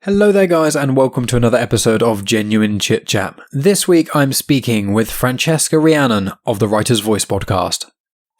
Hello there guys and welcome to another episode of Genuine Chit-Chat. This week I'm speaking with Francesca Rheannon of the Writer's Voice podcast.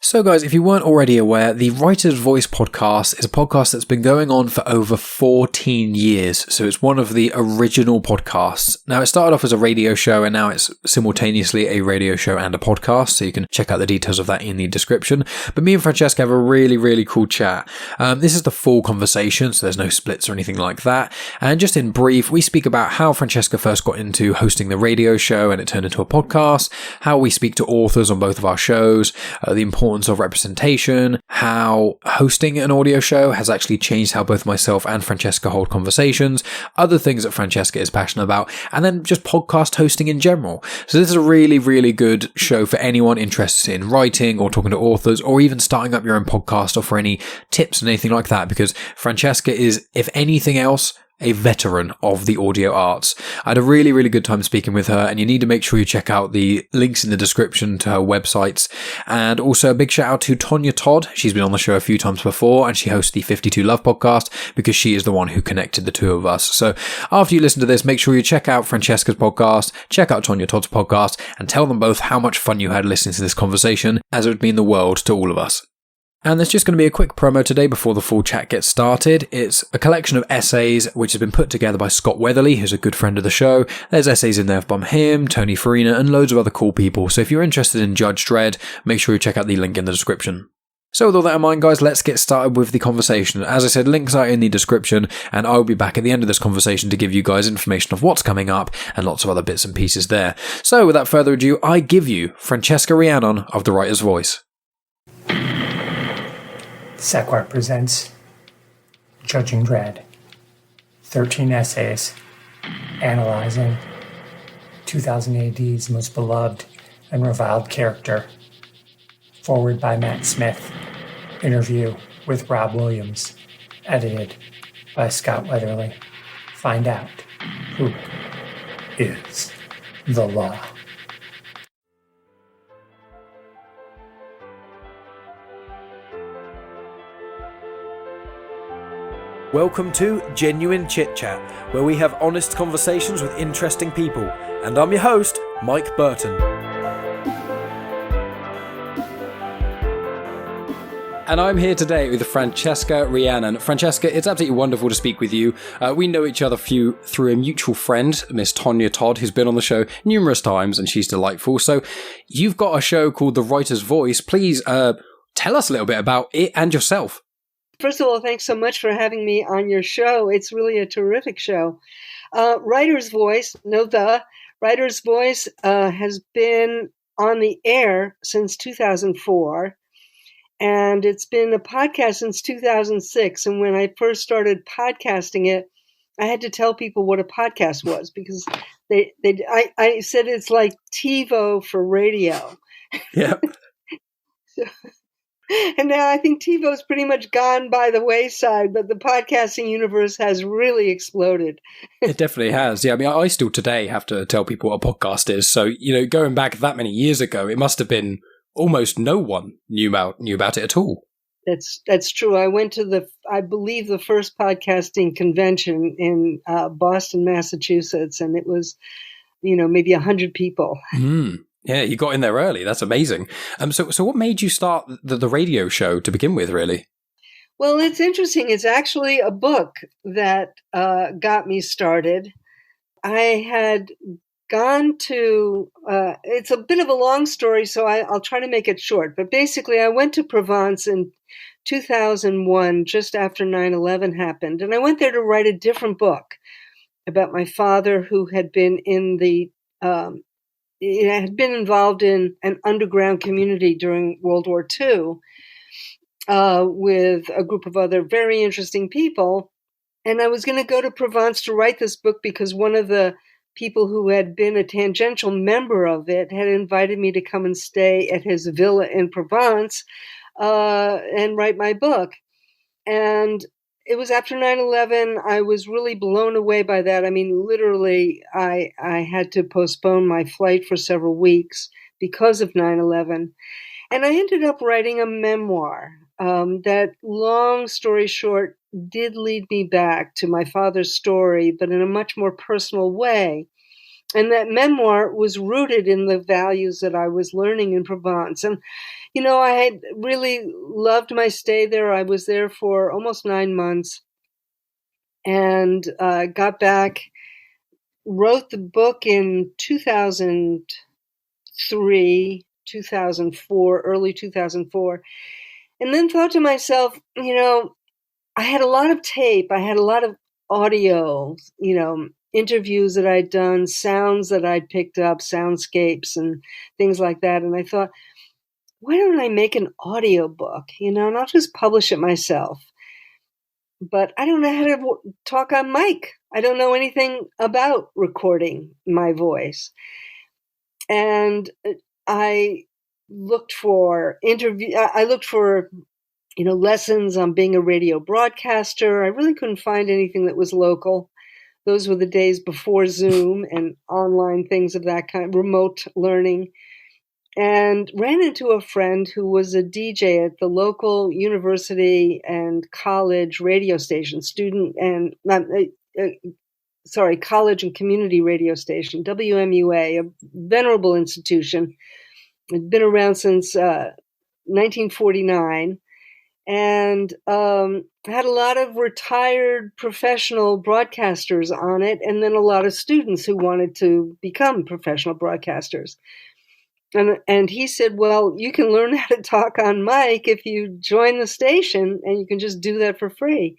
So guys, if you weren't already aware, the Writer's Voice podcast is a podcast that's been going on for over 14 years, so it's one of the original podcasts. Now it started off as a radio show and now it's simultaneously a radio show and a podcast, so you can check out the details of that in the description. But me and Francesca have a really cool chat. This is the full conversation, so there's no splits or anything like that. And just in brief, we speak about how Francesca first got into hosting the radio show and it turned into a podcast, how we speak to authors on both of our shows, the importance of representation, how hosting an audio show has actually changed how both myself and Francesca hold conversations, other things that Francesca is passionate about, and then just podcast hosting in general. So this is a really good show for anyone interested in writing or talking to authors or even starting up your own podcast, or for any tips and anything like that, because Francesca is, if anything else, a veteran of the audio arts. I had a really good time speaking with her, and you need to make sure you check out the links in the description to her websites. And also a big shout out to Tonya Todd. She's been on the show a few times before and she hosts the 52 Love podcast because she is the one who connected the two of us. So after you listen to this, make sure you check out Francesca's podcast, check out Tonya Todd's podcast, and tell them both how much fun you had listening to this conversation, as it would mean the world to all of us. And there's just going to be a quick promo today before the full chat gets started. It's a collection of essays which has been put together by Scott Weatherly, who's a good friend of the show. There's essays in there from him, Tony Farina, and loads of other cool people. So if you're interested in Judge Dredd, make sure you check out the link in the description. So with all that in mind, guys, let's get started with the conversation. As I said, links are in the description, and I will be back at the end of this conversation to give you guys information of what's coming up and lots of other bits and pieces there. So without further ado, I give you Francesca Rheannon of The Writer's Voice. Sequart presents Judging Dredd, 13 essays analyzing 2000 AD's most beloved and reviled character. Forward by Matt Smith. Interview with Rob Williams. Edited by Scott Weatherly. Find out who is the law. Welcome to Genuine Chit-Chat, where we have honest conversations with interesting people. And I'm your host, Mike Burton. And I'm here today with Francesca Rheannon. Francesca, it's absolutely wonderful to speak with you. We know each other through a mutual friend, Miss Tonya Todd, who's been on the show numerous times, and she's delightful. So you've got a show called The Writer's Voice. Please tell us a little bit about it and yourself. First of all, thanks so much for having me on your show. It's really a terrific show. Writer's Voice, Writer's Voice has been on the air since 2004, and it's been a podcast since 2006. And when I first started podcasting it, I had to tell people what a podcast was, because I said it's like TiVo for radio. Yeah. And now I think TiVo's pretty much gone by the wayside, but the podcasting universe has really exploded. It definitely has. Yeah, I mean, I still today have to tell people what a podcast is. So, going back that many years ago, it must have been almost no one knew about it at all. That's true. I went to I believe the first podcasting convention in Boston, Massachusetts, and it was, maybe 100 people. Mm. Yeah, you got in there early. That's amazing. So what made you start the radio show to begin with, really? Well, it's interesting. It's actually a book that got me started. I had gone to, it's a bit of a long story, so I'll try to make it short. But basically, I went to Provence in 2001, just after 9/11 happened. And I went there to write a different book about my father, who had been had been involved in an underground community during World War II with a group of other very interesting people. And I was going to go to Provence to write this book because one of the people who had been a tangential member of it had invited me to come and stay at his villa in Provence and write my book. And it was after 9/11. I was really blown away by that. I mean, literally, I had to postpone my flight for several weeks because of 9/11. And I ended up writing a memoir that, long story short, did lead me back to my father's story, but in a much more personal way. And that memoir was rooted in the values that I was learning in Provence. And, I had really loved my stay there. I was there for almost 9 months and got back, wrote the book in 2003, 2004, early 2004, and then thought to myself, I had a lot of tape. I had a lot of audio, interviews that I'd done, sounds that I'd picked up, soundscapes and things like that. And I thought, why don't I make an audio book, and I'll just publish it myself. But I don't know how to talk on mic. I don't know anything about recording my voice. And I looked for lessons on being a radio broadcaster. I really couldn't find anything that was local. Those were the days before Zoom and online things of that kind, remote learning. And ran into a friend who was a DJ at the local university and college radio station, college and community radio station, WMUA, a venerable institution. It's been around since 1949. And had a lot of retired professional broadcasters on it, and then a lot of students who wanted to become professional broadcasters. And he said, well, you can learn how to talk on mic if you join the station, and you can just do that for free.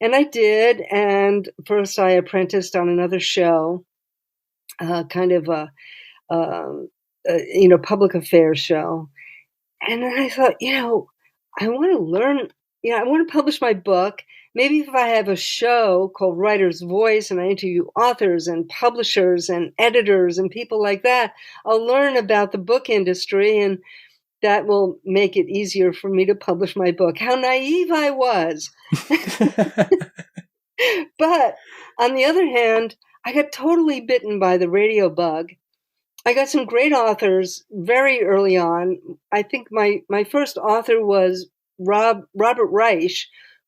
And I did. And first I apprenticed on another show, kind of a public affairs show. And then I thought, I want to learn, I want to publish my book. Maybe if I have a show called Writer's Voice and I interview authors and publishers and editors and people like that, I'll learn about the book industry, and that will make it easier for me to publish my book. How naive I was. But on the other hand, I got totally bitten by the radio bug. I got some great authors very early on. I think my first author was Robert Reich,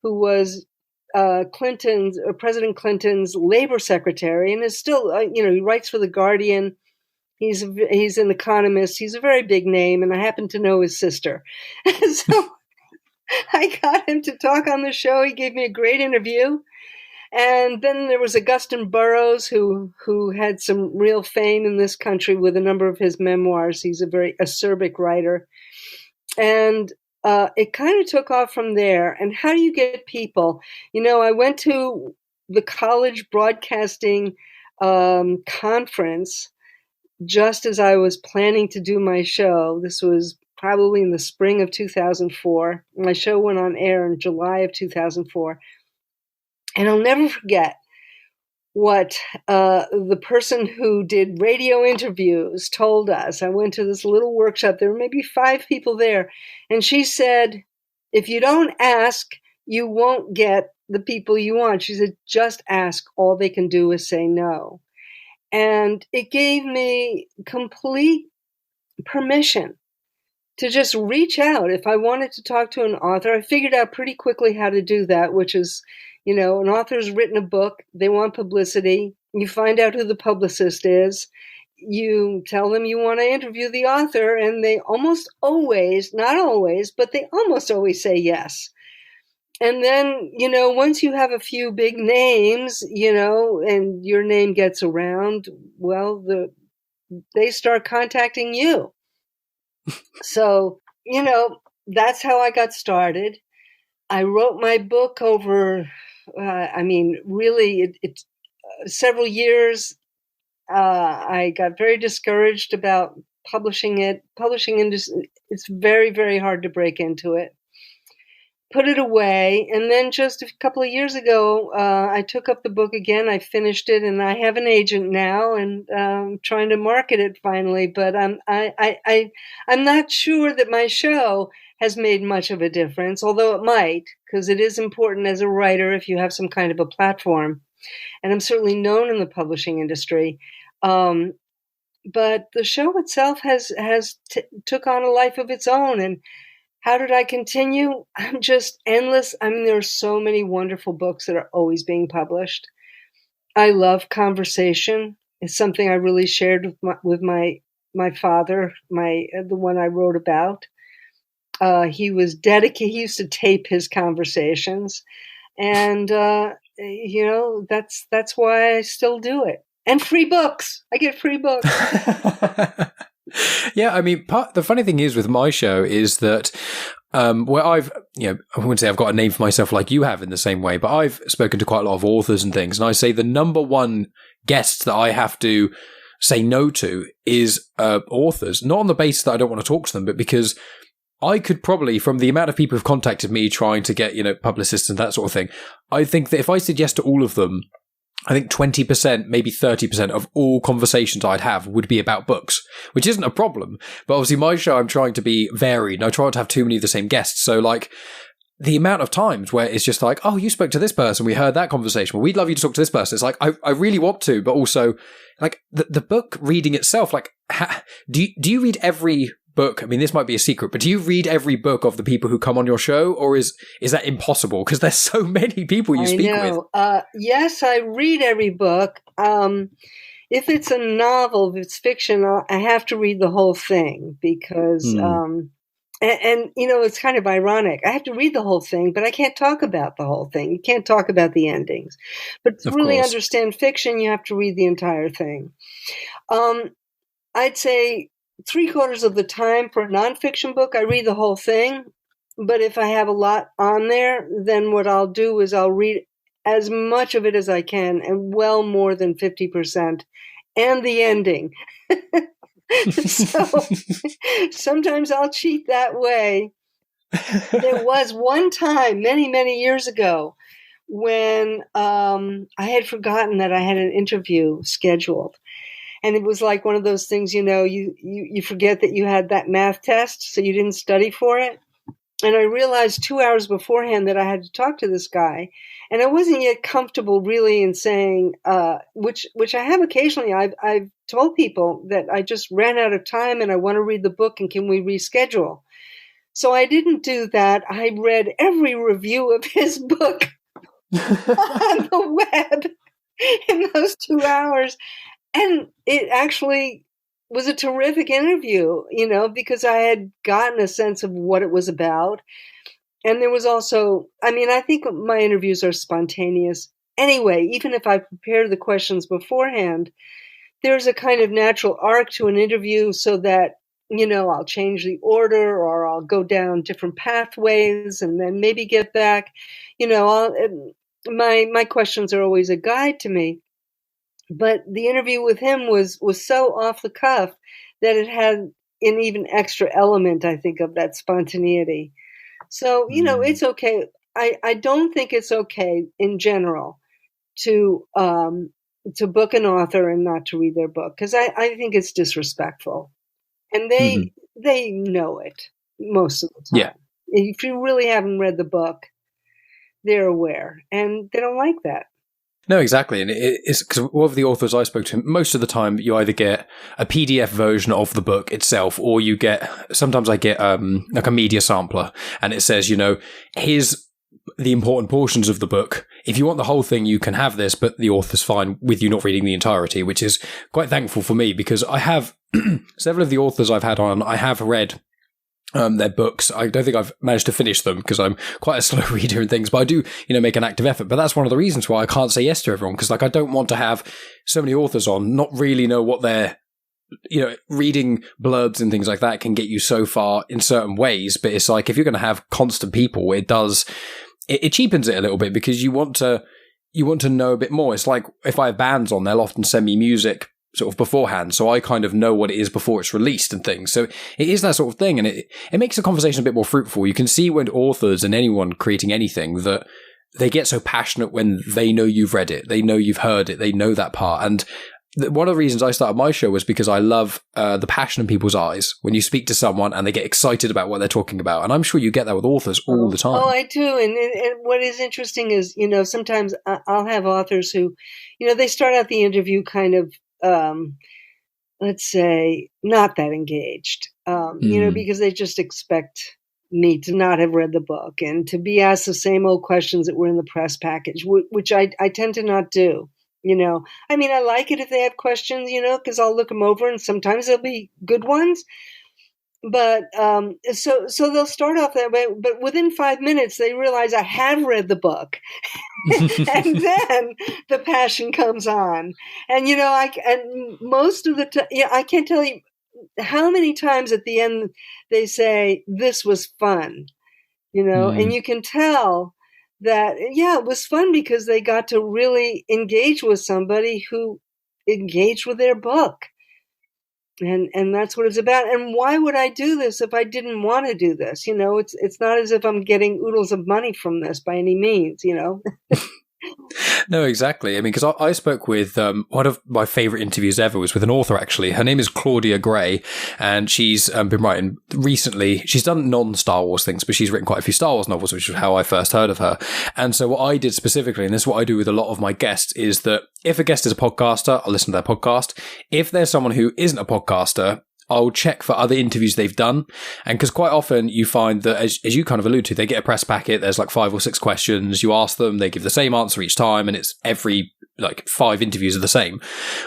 who was President Clinton's labor secretary, and is still, he writes for The Guardian. He's an economist. He's a very big name, and I happen to know his sister. So I got him to talk on the show. He gave me a great interview. And then there was Augustin Burroughs, who had some real fame in this country with a number of his memoirs. He's a very acerbic writer. And it kind of took off from there. And how do you get people? I went to the college broadcasting conference just as I was planning to do my show. This was probably in the spring of 2004. My show went on air in July of 2004. And I'll never forget what the person who did radio interviews told us. I went to this little workshop. There were maybe 5 people there. And she said, if you don't ask, you won't get the people you want. She said, just ask. All they can do is say no. And it gave me complete permission to just reach out. If I wanted to talk to an author, I figured out pretty quickly how to do that, which is, an author's written a book, they want publicity, you find out who the publicist is, you tell them you want to interview the author, and they almost always, not always, but they almost always say yes. And then, once you have a few big names, and your name gets around, well, they start contacting you. So, that's how I got started. I wrote my book over, several years. I got very discouraged about publishing it. Publishing industry, it's very, very hard to break into it. Put it away. And then just a couple of years ago, I took up the book again. I finished it, and I have an agent now, and trying to market it finally. But I'm not sure that my show has made much of a difference, although it might, because it is important as a writer if you have some kind of a platform. And I'm certainly known in the publishing industry. But the show itself has took on a life of its own. And How did I continue? I'm just endless. I mean, there are so many wonderful books that are always being published. I love conversation. It's something I really shared with my father, the one I wrote about. He was dedicated. He used to tape his conversations, and that's why I still do it. And free books. I get free books. Yeah, I mean, the funny thing is with my show is that where I wouldn't say I've got a name for myself like you have in the same way, but I've spoken to quite a lot of authors and things, and I say the number one guests that I have to say no to is authors, not on the basis that I don't want to talk to them, but because I could probably, from the amount of people who've contacted me trying to get, publicists and that sort of thing, I think that if I said yes to all of them, I think 20%, maybe 30% of all conversations I'd have would be about books, which isn't a problem. But obviously my show, I'm trying to be varied and I try not to have too many of the same guests. So like the amount of times where it's just like, oh, you spoke to this person, we heard that conversation. Well, we'd love you to talk to this person. It's like, I really want to, but also like the book reading itself, like do you read every book? I mean, this might be a secret, but do you read every book of the people who come on your show, or is that impossible? Because there's so many people you speak with. Yes, I read every book. If it's a novel, if it's fiction, I have to read the whole thing because, it's kind of ironic. I have to read the whole thing, but I can't talk about the whole thing. You can't talk about the endings. But to really understand fiction, you have to read the entire thing. I'd say 3/4 of the time for a nonfiction book, I read the whole thing. But if I have a lot on there, then what I'll do is I'll read as much of it as I can, and well more than 50%, and the ending. So sometimes I'll cheat that way. There was one time, many, many years ago, when I had forgotten that I had an interview scheduled. And it was like one of those things, you forget that you had that math test, so you didn't study for it. And I realized 2 hours beforehand that I had to talk to this guy. And I wasn't yet comfortable really in saying, which I have occasionally. I've told people that I just ran out of time and I want to read the book and can we reschedule? So I didn't do that. I read every review of his book on the web in those 2 hours. And it actually was a terrific interview, because I had gotten a sense of what it was about. And there was also, I think my interviews are spontaneous. Anyway, even if I prepare the questions beforehand, there's a kind of natural arc to an interview so that, I'll change the order or I'll go down different pathways and then maybe get back. My questions are always a guide to me. But the interview with him was so off the cuff that it had an even extra element, I think, of that spontaneity. So, it's okay. I don't think it's okay in general to book an author and not to read their book, because I think it's disrespectful. And they know it most of the time. Yeah. If you really haven't read the book, they're aware, and they don't like that. No, exactly. And it's because all of the authors I spoke to, most of the time you either get a PDF version of the book itself, or sometimes I get like a media sampler, and it says, here's the important portions of the book. If you want the whole thing, you can have this, but the author's fine with you not reading the entirety, which is quite thankful for me, because I have several of the authors I've had on, I have read their books. I don't think I've managed to finish them because I'm quite a slow reader and things, but I do, make an active effort. But that's one of the reasons why I can't say yes to everyone, because I don't want to have so many authors on, not really know what they're, reading blurbs and things like that can get you so far in certain ways. But it's like, if you're going to have constant people, it cheapens it a little bit, because you want to know a bit more. It's like if I have bands on, they'll often send me music sort of beforehand, so I kind of know what it is before it's released and things. So it is that sort of thing, and it makes the conversation a bit more fruitful. You can see when authors and anyone creating anything that they get so passionate when they know you've read it, they know you've heard it, they know that part. And one of the reasons I started my show was because I love the passion in people's eyes when you speak to someone and they get excited about what they're talking about. And I'm sure you get that with authors all the time. Oh, I do. And what is interesting is, sometimes I'll have authors who, they start out the interview kind of, let's say, not that engaged, because they just expect me to not have read the book and to be asked the same old questions that were in the press package, which I tend to not do. I mean, I like it if they have questions, because I'll look them over and sometimes they'll be good ones. But so they'll start off that way, but within 5 minutes they realize I have read the book, and then the passion comes on. And and most of the time, I can't tell you how many times at the end they say this was fun, and you can tell that it was fun because they got to really engage with somebody who engaged with their book. And that's what it's about. And why would I do this if I didn't want to do this? It's not as if I'm getting oodles of money from this by any means, No, exactly. I mean, because I spoke with one of my favorite interviews ever was with an author, actually. Her name is Claudia Gray, and she's been writing recently. She's done non-Star Wars things, but she's written quite a few Star Wars novels, which is how I first heard of her. And so what I did specifically, and this is what I do with a lot of my guests, is that if a guest is a podcaster, I'll listen to their podcast. If there's someone who isn't a podcaster, I'll check for other interviews they've done. And because quite often you find that, as you kind of allude to, they get a press packet, there's like 5 or 6 questions, you ask them, they give the same answer each time, and it's every 5 interviews are the same.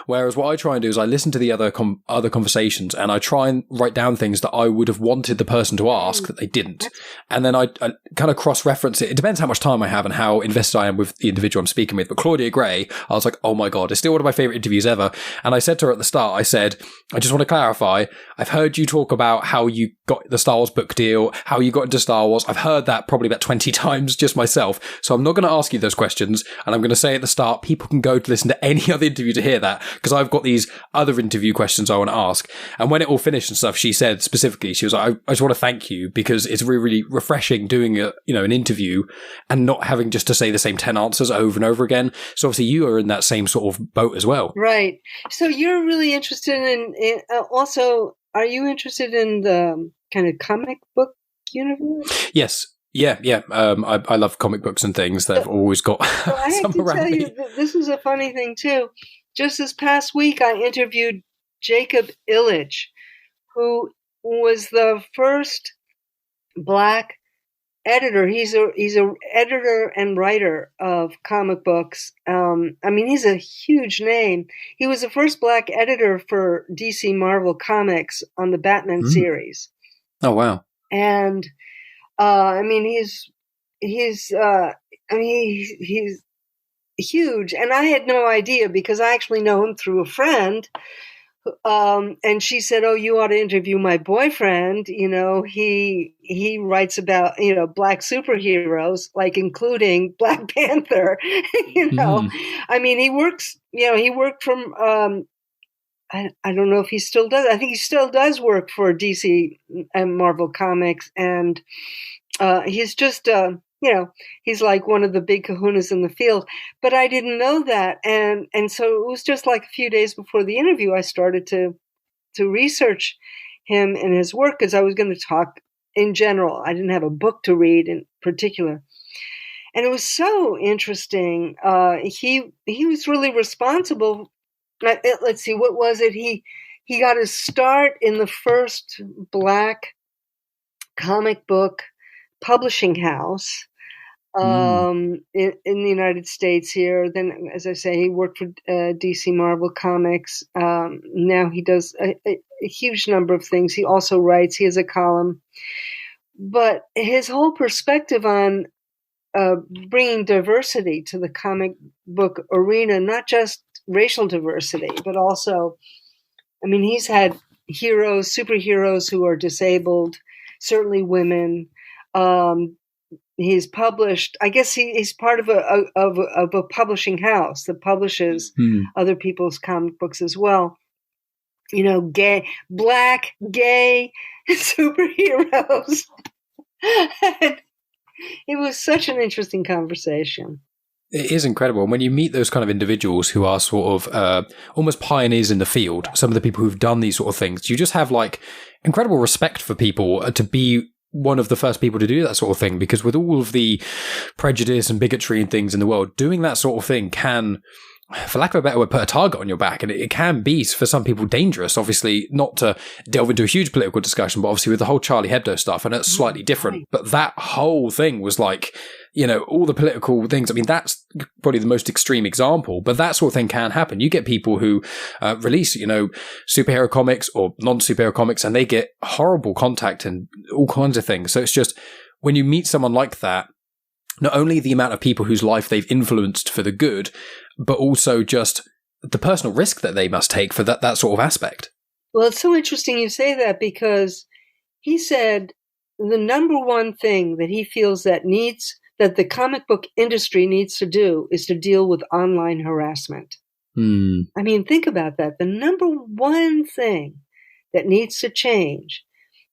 Whereas what I try and do is I listen to the other conversations, and I try and write down things that I would have wanted the person to ask that they didn't. And then I kind of cross-reference it. It depends how much time I have and how invested I am with the individual I'm speaking with. But Claudia Gray, I was like, oh my God, it's still one of my favorite interviews ever. And I said to her at the start, I said, I just want to clarify, I've heard you talk about how you got the Star Wars book deal, how you got into Star Wars. I've heard that probably about 20 times just myself. So I'm not going to ask you those questions. And I'm going to say at the start, people can go to listen to any other interview to hear that, because I've got these other interview questions I want to ask. And when it all finished and stuff, she said specifically, she was like, I just want to thank you, because it's really, really refreshing doing an interview and not having just to say the same 10 answers over and over again. So obviously you are in that same sort of boat as well. Right. So you're really interested in also, are you interested in the kind of comic book universe? Yes. Yeah. I love comic books and things. They've always got so I have to tell you, this is a funny thing too. Just this past week, I interviewed Jacob Illich, who was the first Black editor. He's a editor and writer of comic books. I mean, he's a huge name. He was the first Black editor for DC Marvel Comics on the Batman series. Oh wow! And I mean, he's huge, and I had no idea because I actually know him through a friend. And she said, "Oh, you ought to interview my boyfriend. He writes about Black superheroes, like including Black Panther. I mean, he worked from I don't know if he still does. I think he still does work for DC and Marvel Comics, and he's just he's like one of the big kahunas in the field. But I didn't know that, and so it was just like a few days before the interview, I started to research him and his work, because I was going to talk in general. I didn't have a book to read in particular. And it was so interesting. He was really responsible. Let's see, what was it? He got his start in the first Black comic book publishing house in the United States here. Then, as I say, he worked for DC Marvel Comics. Now he does a huge number of things. He also writes. He has a column. But his whole perspective on bringing diversity to the comic book arena, not just racial diversity, but also, I mean, he's had superheroes who are disabled, certainly women. He's published, I guess he's part of a publishing house that publishes other people's comic books as well. Black, gay superheroes. It was such an interesting conversation. It is incredible. And when you meet those kind of individuals who are sort of almost pioneers in the field, some of the people who've done these sort of things, you just have like incredible respect for people to be one of the first people to do that sort of thing. Because with all of the prejudice and bigotry and things in the world, doing that sort of thing can for lack of a better word, put a target on your back. And it can be, for some people, dangerous. Obviously, not to delve into a huge political discussion, but obviously with the whole Charlie Hebdo stuff, and it's slightly different. But that whole thing was like, all the political things. I mean, that's probably the most extreme example, but that sort of thing can happen. You get people who release, superhero comics or non-superhero comics, and they get horrible contact and all kinds of things. So it's just, when you meet someone like that, not only the amount of people whose life they've influenced for the good, but also just the personal risk that they must take for that sort of aspect. Well, it's so interesting you say that, because he said the number one thing that he feels that the comic book industry needs to do is to deal with online harassment. I mean, think about that. The number one thing that needs to change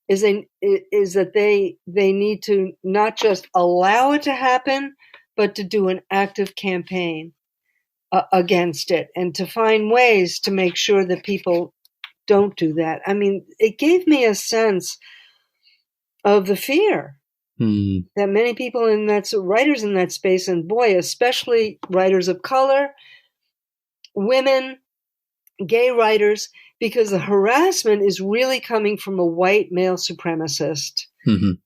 is that they need to not just allow it to happen, but to do an active campaign against it, and to find ways to make sure that people don't do that. I mean, it gave me a sense of the fear that many people writers in that space, and boy, especially writers of color, women, gay writers, because the harassment is really coming from a white male supremacist, point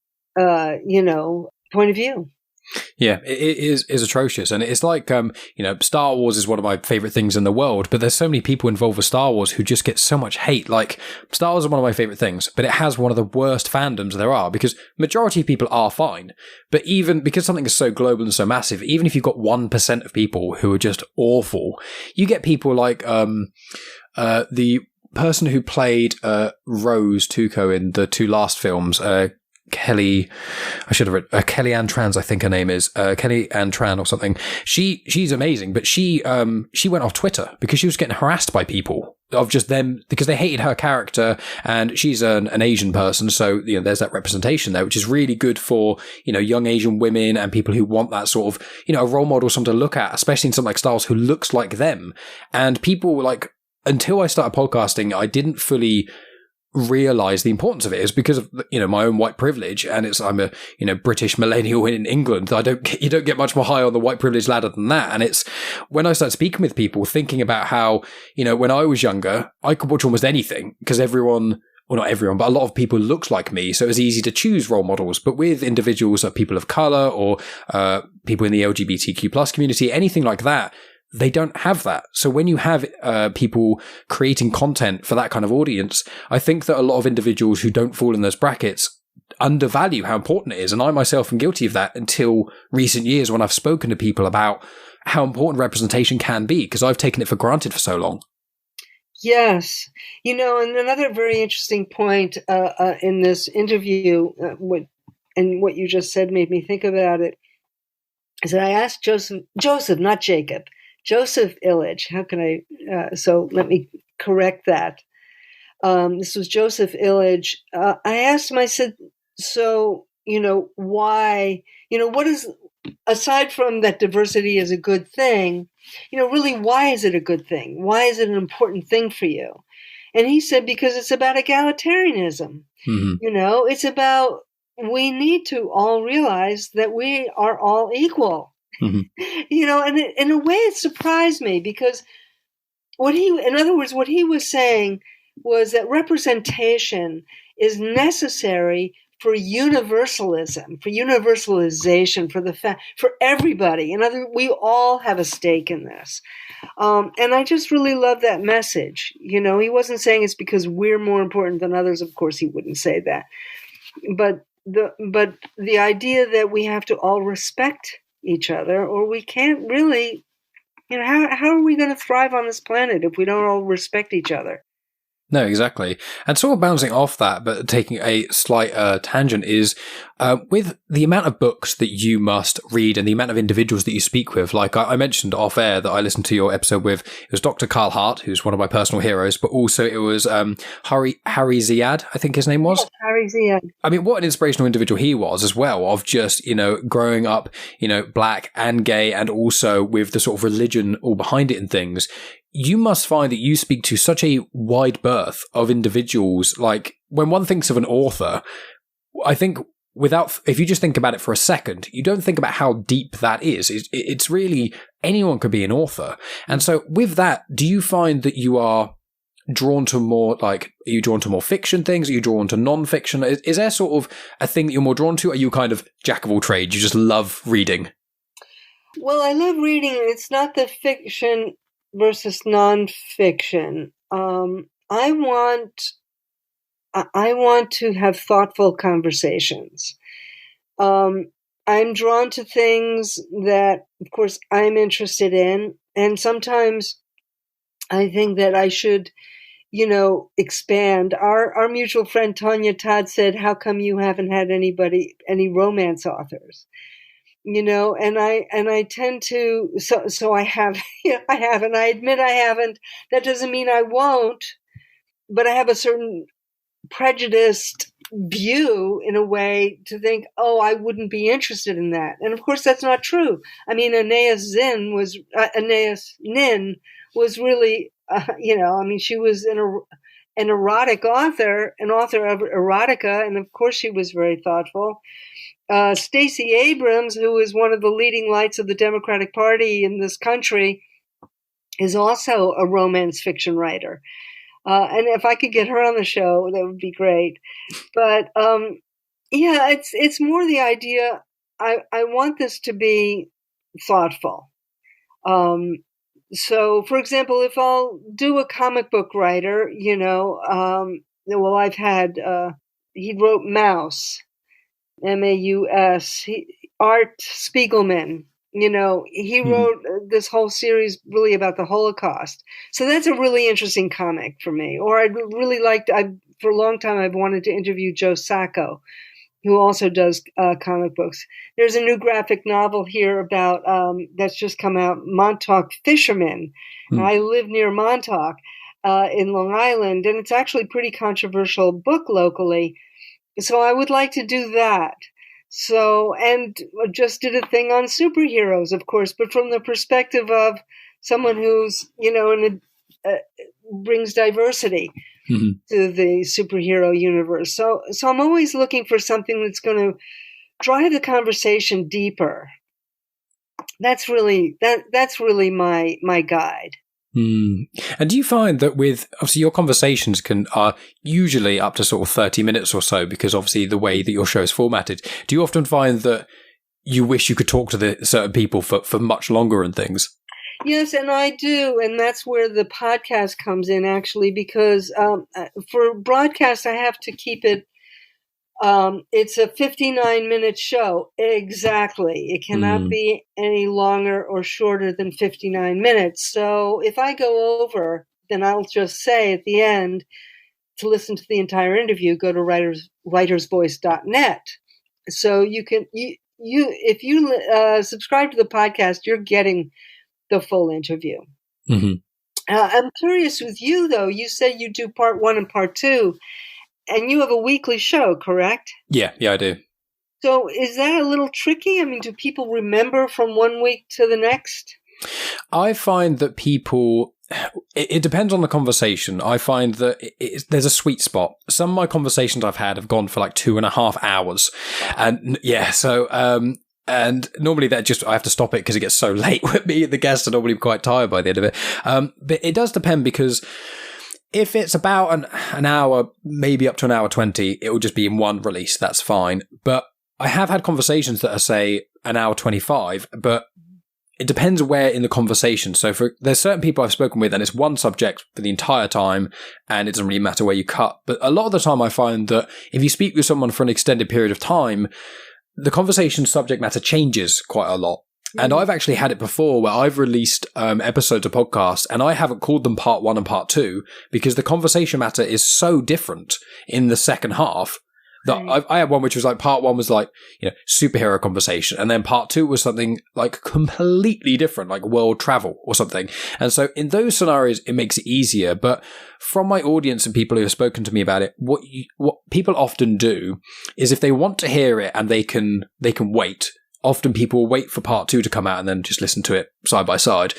of view. Yeah, it is atrocious. And it's like, Star Wars is one of my favorite things in the world, but there's so many people involved with Star Wars who just get so much hate. Like, Star Wars is one of my favorite things, but it has one of the worst fandoms there are, because majority of people are fine. But even because something is so global and so massive, even if you've got 1% of people who are just awful, you get people like the person who played Rose Tuco in the two last films, Kelly Ann Trans, I think her name is Kelly Ann Tran or something. She's amazing, but she went off Twitter because she was getting harassed by people of just them because they hated her character, and she's an Asian person, so there's that representation there, which is really good for young Asian women and people who want that sort of a role model, someone to look at, especially in something like Star Wars, who looks like them. And people like, until I started podcasting, I didn't fully realize the importance of it. Is because of my own white privilege, and I'm a British millennial in England. You don't get much more high on the white privilege ladder than that. And it's when I started speaking with people, thinking about how when I was younger, I could watch almost anything because everyone, well, not everyone, but a lot of people looked like me, so it was easy to choose role models. But with individuals like people of color or people in the LGBTQ plus community, anything like that, they don't have that. So when you have people creating content for that kind of audience, I think that a lot of individuals who don't fall in those brackets undervalue how important it is. And I myself am guilty of that until recent years, when I've spoken to people about how important representation can be, because I've taken it for granted for so long. Yes. And another very interesting point in this interview, what you just said made me think about it, is that I asked Joseph, not Jacob, Joseph Illich. How can I? So let me correct that. This was Joseph Illich. I asked him, I said, so, why, what is, aside from that diversity is a good thing, really, why is it a good thing? Why is it an important thing for you? And he said, because it's about egalitarianism. It's about, we need to all realize that we are all equal. And in a way it surprised me, because what he was saying was that representation is necessary for universalism, for universalization, for everybody. We all have a stake in this. And I just really love that message. He wasn't saying it's because we're more important than others. Of course he wouldn't say that. But the idea that we have to all respect each other, or we can't really, how are we going to thrive on this planet if we don't all respect each other? No, exactly. And sort of bouncing off that, but taking a slight tangent, is with the amount of books that you must read and the amount of individuals that you speak with. Like I mentioned off air that I listened to your episode with, it was Dr. Carl Hart, who's one of my personal heroes, but also it was Harry Ziad, I think his name was. Yeah, Harry Ziad. I mean, what an inspirational individual he was as well, of just, growing up, black and gay, and also with the sort of religion all behind it and things. You must find that you speak to such a wide berth of individuals. Like, when one thinks of an author, I think if you just think about it for a second, you don't think about how deep that is. It's really anyone could be an author. And so with that, do you find that you are drawn to more, like, are you drawn to more fiction things? Are you drawn to non-fiction? Is there sort of a thing that you're more drawn to? Are you kind of jack of all trades? You just love reading? Well, I love reading. It's not the fiction versus non-fiction. I want to have thoughtful conversations. I'm drawn to things that, of course, I'm interested in. And sometimes I think that I should, expand. Our mutual friend Tanya Todd said, "How come you haven't had any romance authors?" And I tend to, so I have, I haven't. I admit I haven't. That doesn't mean I won't, but I have a certain prejudiced view in a way to think, oh, I wouldn't be interested in that. And of course, that's not true. I mean, Anais Nin was really, she was an erotic author, an author of erotica. And of course, she was very thoughtful. Stacey Abrams, who is one of the leading lights of the Democratic Party in this country, is also a romance fiction writer. And if I could get her on the show, that would be great. But it's more the idea. I want this to be thoughtful. So, for example, if I'll do a comic book writer, I've had he wrote Mouse, M-A-U-S. Art Spiegelman. He wrote this whole series really about the Holocaust. So that's a really interesting comic for me. Or I'd really for a long time, I've wanted to interview Joe Sacco, who also does comic books. There's a new graphic novel here about, that's just come out, Montauk Fishermen. I live near Montauk in Long Island, and it's actually a pretty controversial book locally. So I would like to do that. So, and just did a thing on superheroes, of course, but from the perspective of someone who's, brings diversity to the superhero universe. So I'm always looking for something that's going to drive the conversation deeper. That's really my guide. And do you find that with, obviously your conversations are usually up to sort of 30 minutes or so, because obviously the way that your show is formatted, do you often find that you wish you could talk to the certain people for much longer and things? Yes, and I do. And that's where the podcast comes in, actually, because for broadcast, I have to keep it. It's a 59-minute show. Exactly. It cannot be any longer or shorter than 59 minutes. So if I go over, then I'll just say at the end, to listen to the entire interview, go to writersvoice.net. So you can, if you subscribe to the podcast, you're getting the full interview. I'm curious with you, though. You say you do part 1 and part 2. And you have a weekly show, correct? Yeah, I do. So is that a little tricky? I mean, do people remember from one week to the next? I find that people, it depends on the conversation. I find that there's a sweet spot. Some of my conversations I've had have gone for like 2.5 hours. And and normally that I have to stop it because it gets so late with me. The guests are normally quite tired by the end of it. But it does depend, because if it's about an hour, maybe up to an hour 20, it will just be in one release. That's fine. But I have had conversations that are, say, an hour 25, but it depends where in the conversation. So there's certain people I've spoken with and it's one subject for the entire time and it doesn't really matter where you cut. But a lot of the time I find that if you speak with someone for an extended period of time, the conversation subject matter changes quite a lot. And I've actually had it before where I've released episodes of podcasts and I haven't called them part 1 and part 2 because the conversation matter is so different in the second half that I had one which was like, part 1 was like, superhero conversation. And then part 2 was something like completely different, like world travel or something. And so in those scenarios, it makes it easier. But from my audience and people who have spoken to me about it, what people often do is if they want to hear it and they can wait. Often people wait for part 2 to come out and then just listen to it side by side.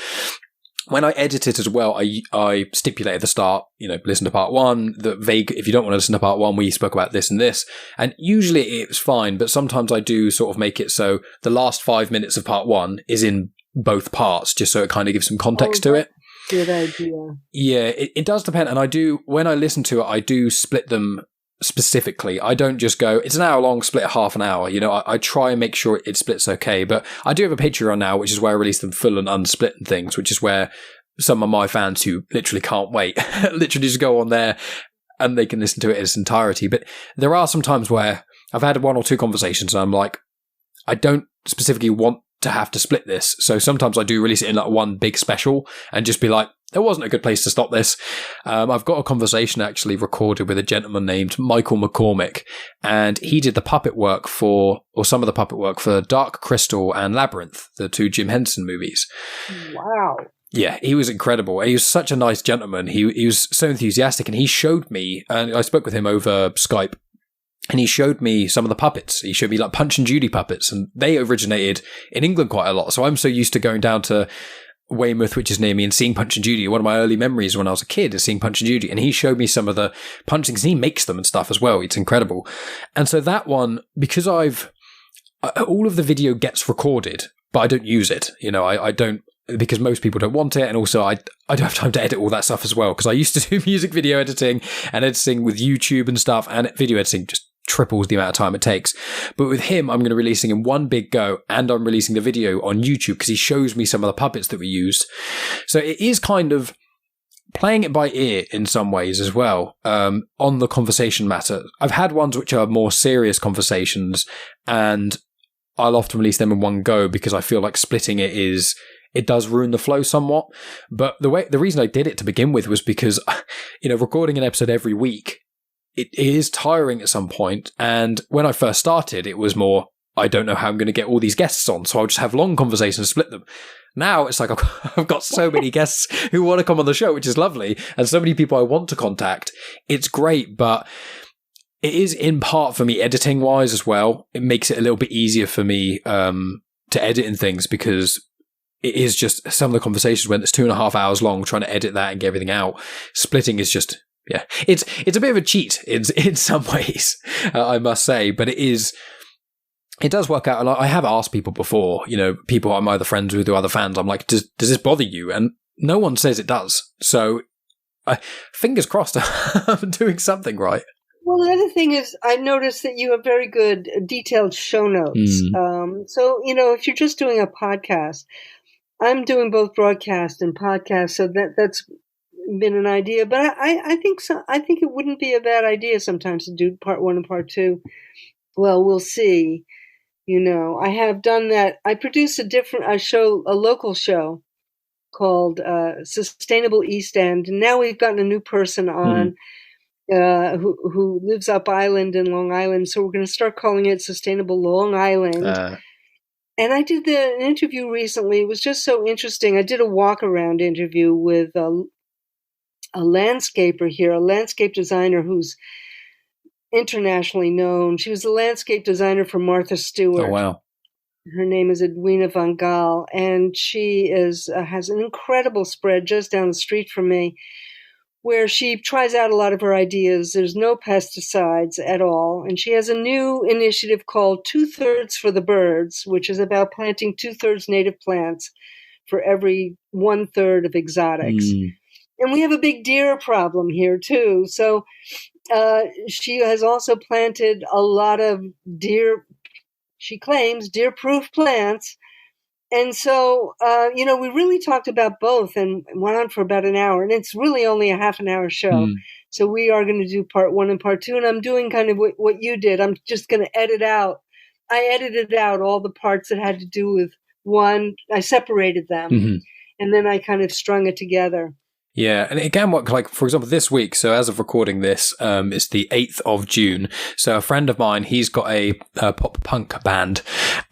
When I edit it as well, I stipulate at the start, listen to part 1, if you don't want to listen to part 1, we spoke about this and this. And usually it's fine, but sometimes I do sort of make it so the last 5 minutes of part 1 is in both parts, just so it kind of gives some context to it. Good idea. Yeah, it does depend. And I do, when I listen to it, I do split them specifically. I don't just go, it's an hour long, split half an hour. You know, I try and make sure it splits okay. But I do have a Patreon now, which is where I release them full and unsplit and things, which is where some of my fans who literally can't wait, literally just go on there and they can listen to it in its entirety. But there are some times where I've had one or two conversations and I'm like, I don't specifically want to have to split this. So sometimes I do release it in like one big special and just be like, there wasn't a good place to stop this. I've got a conversation actually recorded with a gentleman named Michael McCormick, and he did the puppet work for, or some of the puppet work for Dark Crystal and Labyrinth, the two Jim Henson movies. Wow. Yeah, he was incredible. He was such a nice gentleman. He was so enthusiastic, and he showed me, and I spoke with him over Skype, and he showed me some of the puppets. He showed me like Punch and Judy puppets, and they originated in England quite a lot. So I'm so used to going down to Weymouth, which is near me, and seeing Punch and Judy. One of my early memories when I was a kid is seeing Punch and Judy, and he showed me some of the punchings. He makes them and stuff as well. It's incredible. And so that one, because all of the video gets recorded, but I don't use it. You know, I don't, because most people don't want it, and also I don't have time to edit all that stuff as well, because I used to do music video editing and editing with YouTube and stuff, and video editing just triples the amount of time it takes. But with him, I'm going to be releasing in one big go, and I'm releasing the video on YouTube because he shows me some of the puppets that we used. So it is kind of playing it by ear in some ways as well, on the conversation matter. I've had ones which are more serious conversations, and I'll often release them in one go because I feel like splitting it does ruin the flow somewhat. But the reason I did it to begin with was because, you know, recording an episode every week, it is tiring at some point. And when I first started, it was more, I don't know how I'm going to get all these guests on, so I'll just have long conversations and split them. Now it's like I've got so many guests who want to come on the show, which is lovely, and so many people I want to contact. It's great, but it is in part for me editing wise as well. It makes it a little bit easier for me to edit and things, because it is just some of the conversations when it's 2.5 hours long, trying to edit that and get everything out. Splitting is just, yeah, it's a bit of a cheat in some ways, I must say, but it does work out. And I have asked people before, you know, people I'm either friends with or other fans, I'm like, does this bother you? And no one says it does. So fingers crossed I'm doing something right. Well, the other thing is, I've noticed that you have very good detailed show notes. So, you know, if you're just doing a podcast, I'm doing both broadcast and podcast, so that's been an idea. But I think so. I think it wouldn't be a bad idea sometimes to do part 1 and part 2. Well, we'll see. You know, I have done that. I produce a local show called Sustainable East End, and now we've gotten a new person on. Who lives up island in Long Island. So we're going to start calling it Sustainable Long Island. And I did an interview recently. It was just so interesting. I did a walk-around interview with a landscaper here, a landscape designer who's internationally known. She was a landscape designer for Martha Stewart. Oh, wow. Her name is Edwina Van Gaal, and she has an incredible spread just down the street from me, where she tries out a lot of her ideas. There's no pesticides at all. And she has a new initiative called 2/3 for the Birds, which is about planting 2/3 native plants for every 1/3 of exotics. And we have a big deer problem here too. So she has also planted a lot of she claims, deer-proof plants. And so, you know, we really talked about both and went on for about an hour, and it's really only a half an hour show. So we are going to do part 1 and part 2, and I'm doing kind of what you did. I'm just going to edit out. I edited out all the parts that had to do with one. I separated them, and then I kind of strung it together. Yeah, and it can work, like, for example, this week, so as of recording this, it's the 8th of June, so a friend of mine, he's got a pop-punk band,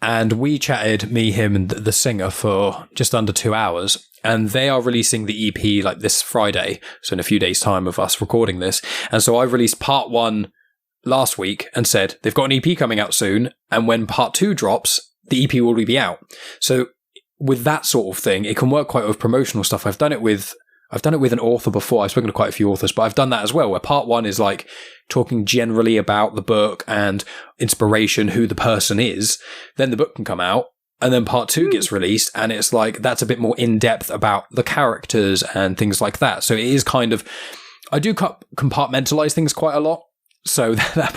and we chatted, me, him, and the singer for just under 2 hours, and they are releasing the EP, like, this Friday, so in a few days' time of us recording this, and so I released part 1 last week and said, they've got an EP coming out soon, and when part 2 drops, the EP will be out. So with that sort of thing, it can work quite with promotional stuff. I've done it with an author before. I've spoken to quite a few authors, but I've done that as well, where part 1 is like talking generally about the book and inspiration, who the person is. Then the book can come out, And then part 2 gets released, and it's like, that's a bit more in-depth about the characters and things like that. So it is kind of, I do compartmentalize things quite a lot. So that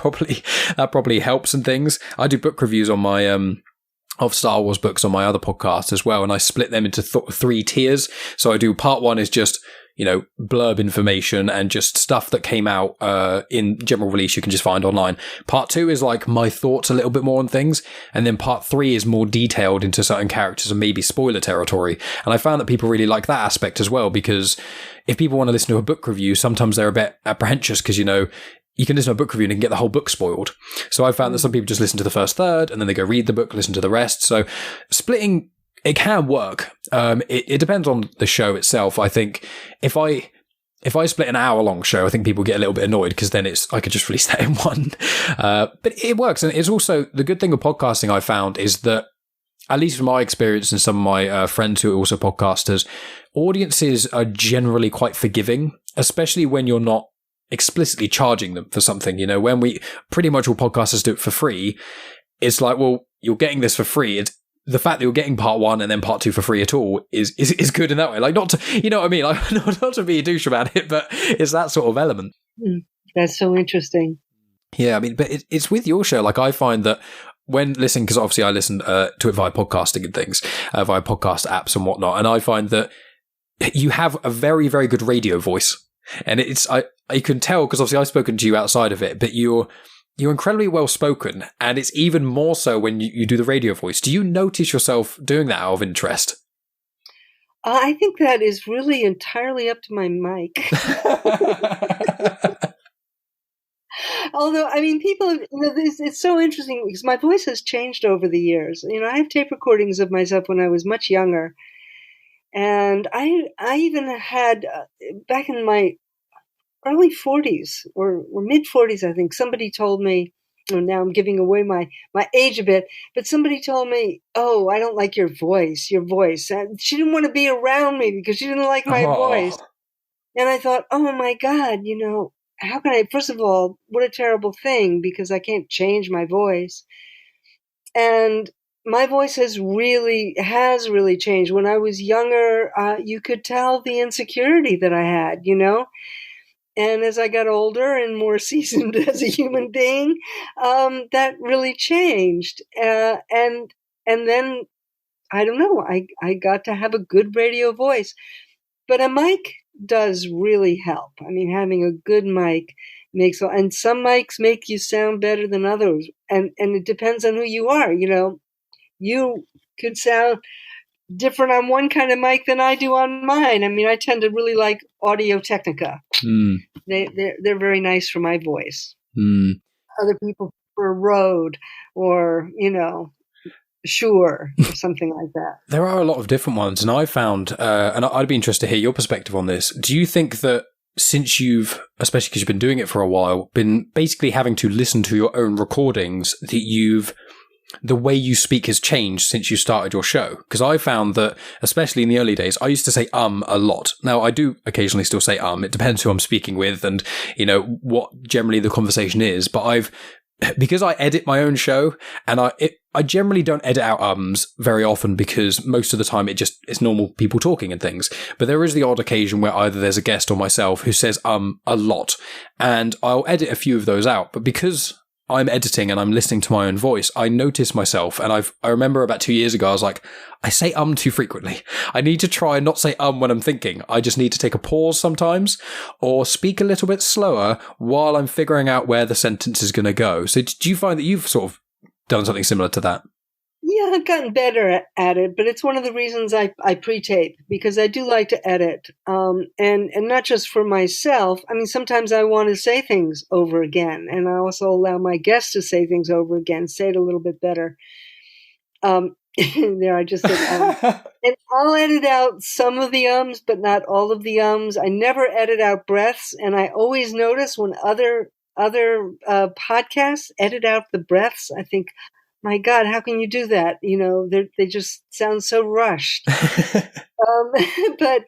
probably helps and things. I do book reviews on my, of Star Wars books on my other podcast as well. And I split them into 3 tiers. So I do part 1 is just, blurb information and just stuff that came out in general release you can just find online. Part 2 is like my thoughts a little bit more on things. And then part 3 is more detailed into certain characters and maybe spoiler territory. And I found that people really like that aspect as well, because if people want to listen to a book review, sometimes they're a bit apprehensive because, you can listen to a book review and get the whole book spoiled. So I found that some people just listen to the first third and then they go read the book, listen to the rest. So splitting, it can work. It depends on the show itself. I think if I split an hour-long show, I think people get a little bit annoyed because then I could just release that in one. But it works. And it's also, the good thing with podcasting I found is that, at least from my experience and some of my friends who are also podcasters, audiences are generally quite forgiving, especially when you're not explicitly charging them for something. When pretty much all podcasters do it for free, it's like, well, you're getting this for free. It's the fact that you're getting part 1 and then part 2 for free at all is good in that way. Like, not to, you know what I mean? Like, not to be a douche about it, but it's that sort of element. That's so interesting. Yeah, I mean, but it's with your show. Like, I find that when listening, because obviously I listen to it via podcasting and things, via podcast apps and whatnot, and I find that you have a very, very good radio voice. And I can tell, because obviously I've spoken to you outside of it, but you're incredibly well spoken, and it's even more so when you do the radio voice. Do you notice yourself doing that out of interest? I think that is really entirely up to my mic. Although, I mean, people, it's so interesting because my voice has changed over the years. I have tape recordings of myself when I was much younger. And I even had, back in my early 40s or mid 40s, I think, somebody told me, now I'm giving away my age a bit, but somebody told me, "Oh, I don't like your voice. And she didn't want to be around me because she didn't like my voice." And I thought, oh my God, how can I, first of all, what a terrible thing, because I can't change my voice. And my voice has really changed. When I was younger, you could tell the insecurity that I had, And as I got older and more seasoned as a human being, that really changed. And then, I don't know, I got to have a good radio voice. But a mic does really help. I mean, having a good mic and some mics make you sound better than others. And it depends on who you are, You could sound different on one kind of mic than I do on mine. I mean, I tend to really like Audio Technica. They're very nice for my voice. Other people prefer Rode or, Shure or something like that. There are a lot of different ones. And I found, and I'd be interested to hear your perspective on this. Do you think that since especially because you've been doing it for a while, been basically having to listen to your own recordings, that the way you speak has changed since you started your show? Because I found that, especially in the early days, I used to say a lot. Now, I do occasionally still say It depends who I'm speaking with and, what generally the conversation is. But because I edit my own show, and I generally don't edit out very often, because most of the time it's normal people talking and things. But there is the odd occasion where either there's a guest or myself who says a lot, and I'll edit a few of those out. But because I'm editing and I'm listening to my own voice, I notice myself, and I remember about 2 years ago, I was like, I say too frequently. I need to try and not say when I'm thinking. I just need to take a pause sometimes, or speak a little bit slower while I'm figuring out where the sentence is going to go. So do you find that you've sort of done something similar to that? Yeah, I've gotten better at it, but it's one of the reasons I pre-tape, because I do like to edit, and not just for myself. I mean, sometimes I want to say things over again, and I also allow my guests to say things over again, say it a little bit better. There, I just said and I'll edit out some of the ums, but not all of the ums. I never edit out breaths, and I always notice when other podcasts edit out the breaths, I think, my God, how can you do that? They just sound so rushed. But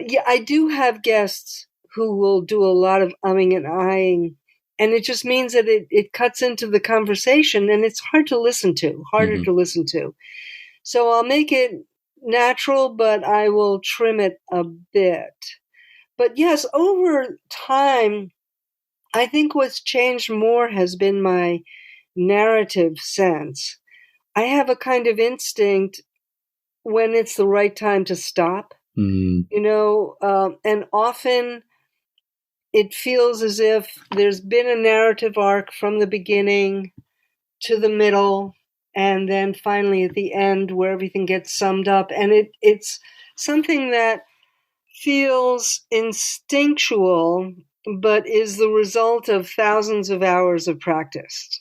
yeah, I do have guests who will do a lot of umming and ahhing, and it just means that it cuts into the conversation, and it's harder to listen to. So I'll make it natural, but I will trim it a bit. But yes, over time, I think what's changed more has been my narrative sense. I have a kind of instinct when it's the right time to stop, and often it feels as if there's been a narrative arc from the beginning to the middle, and then finally at the end where everything gets summed up. And it's something that feels instinctual, but is the result of thousands of hours of practice.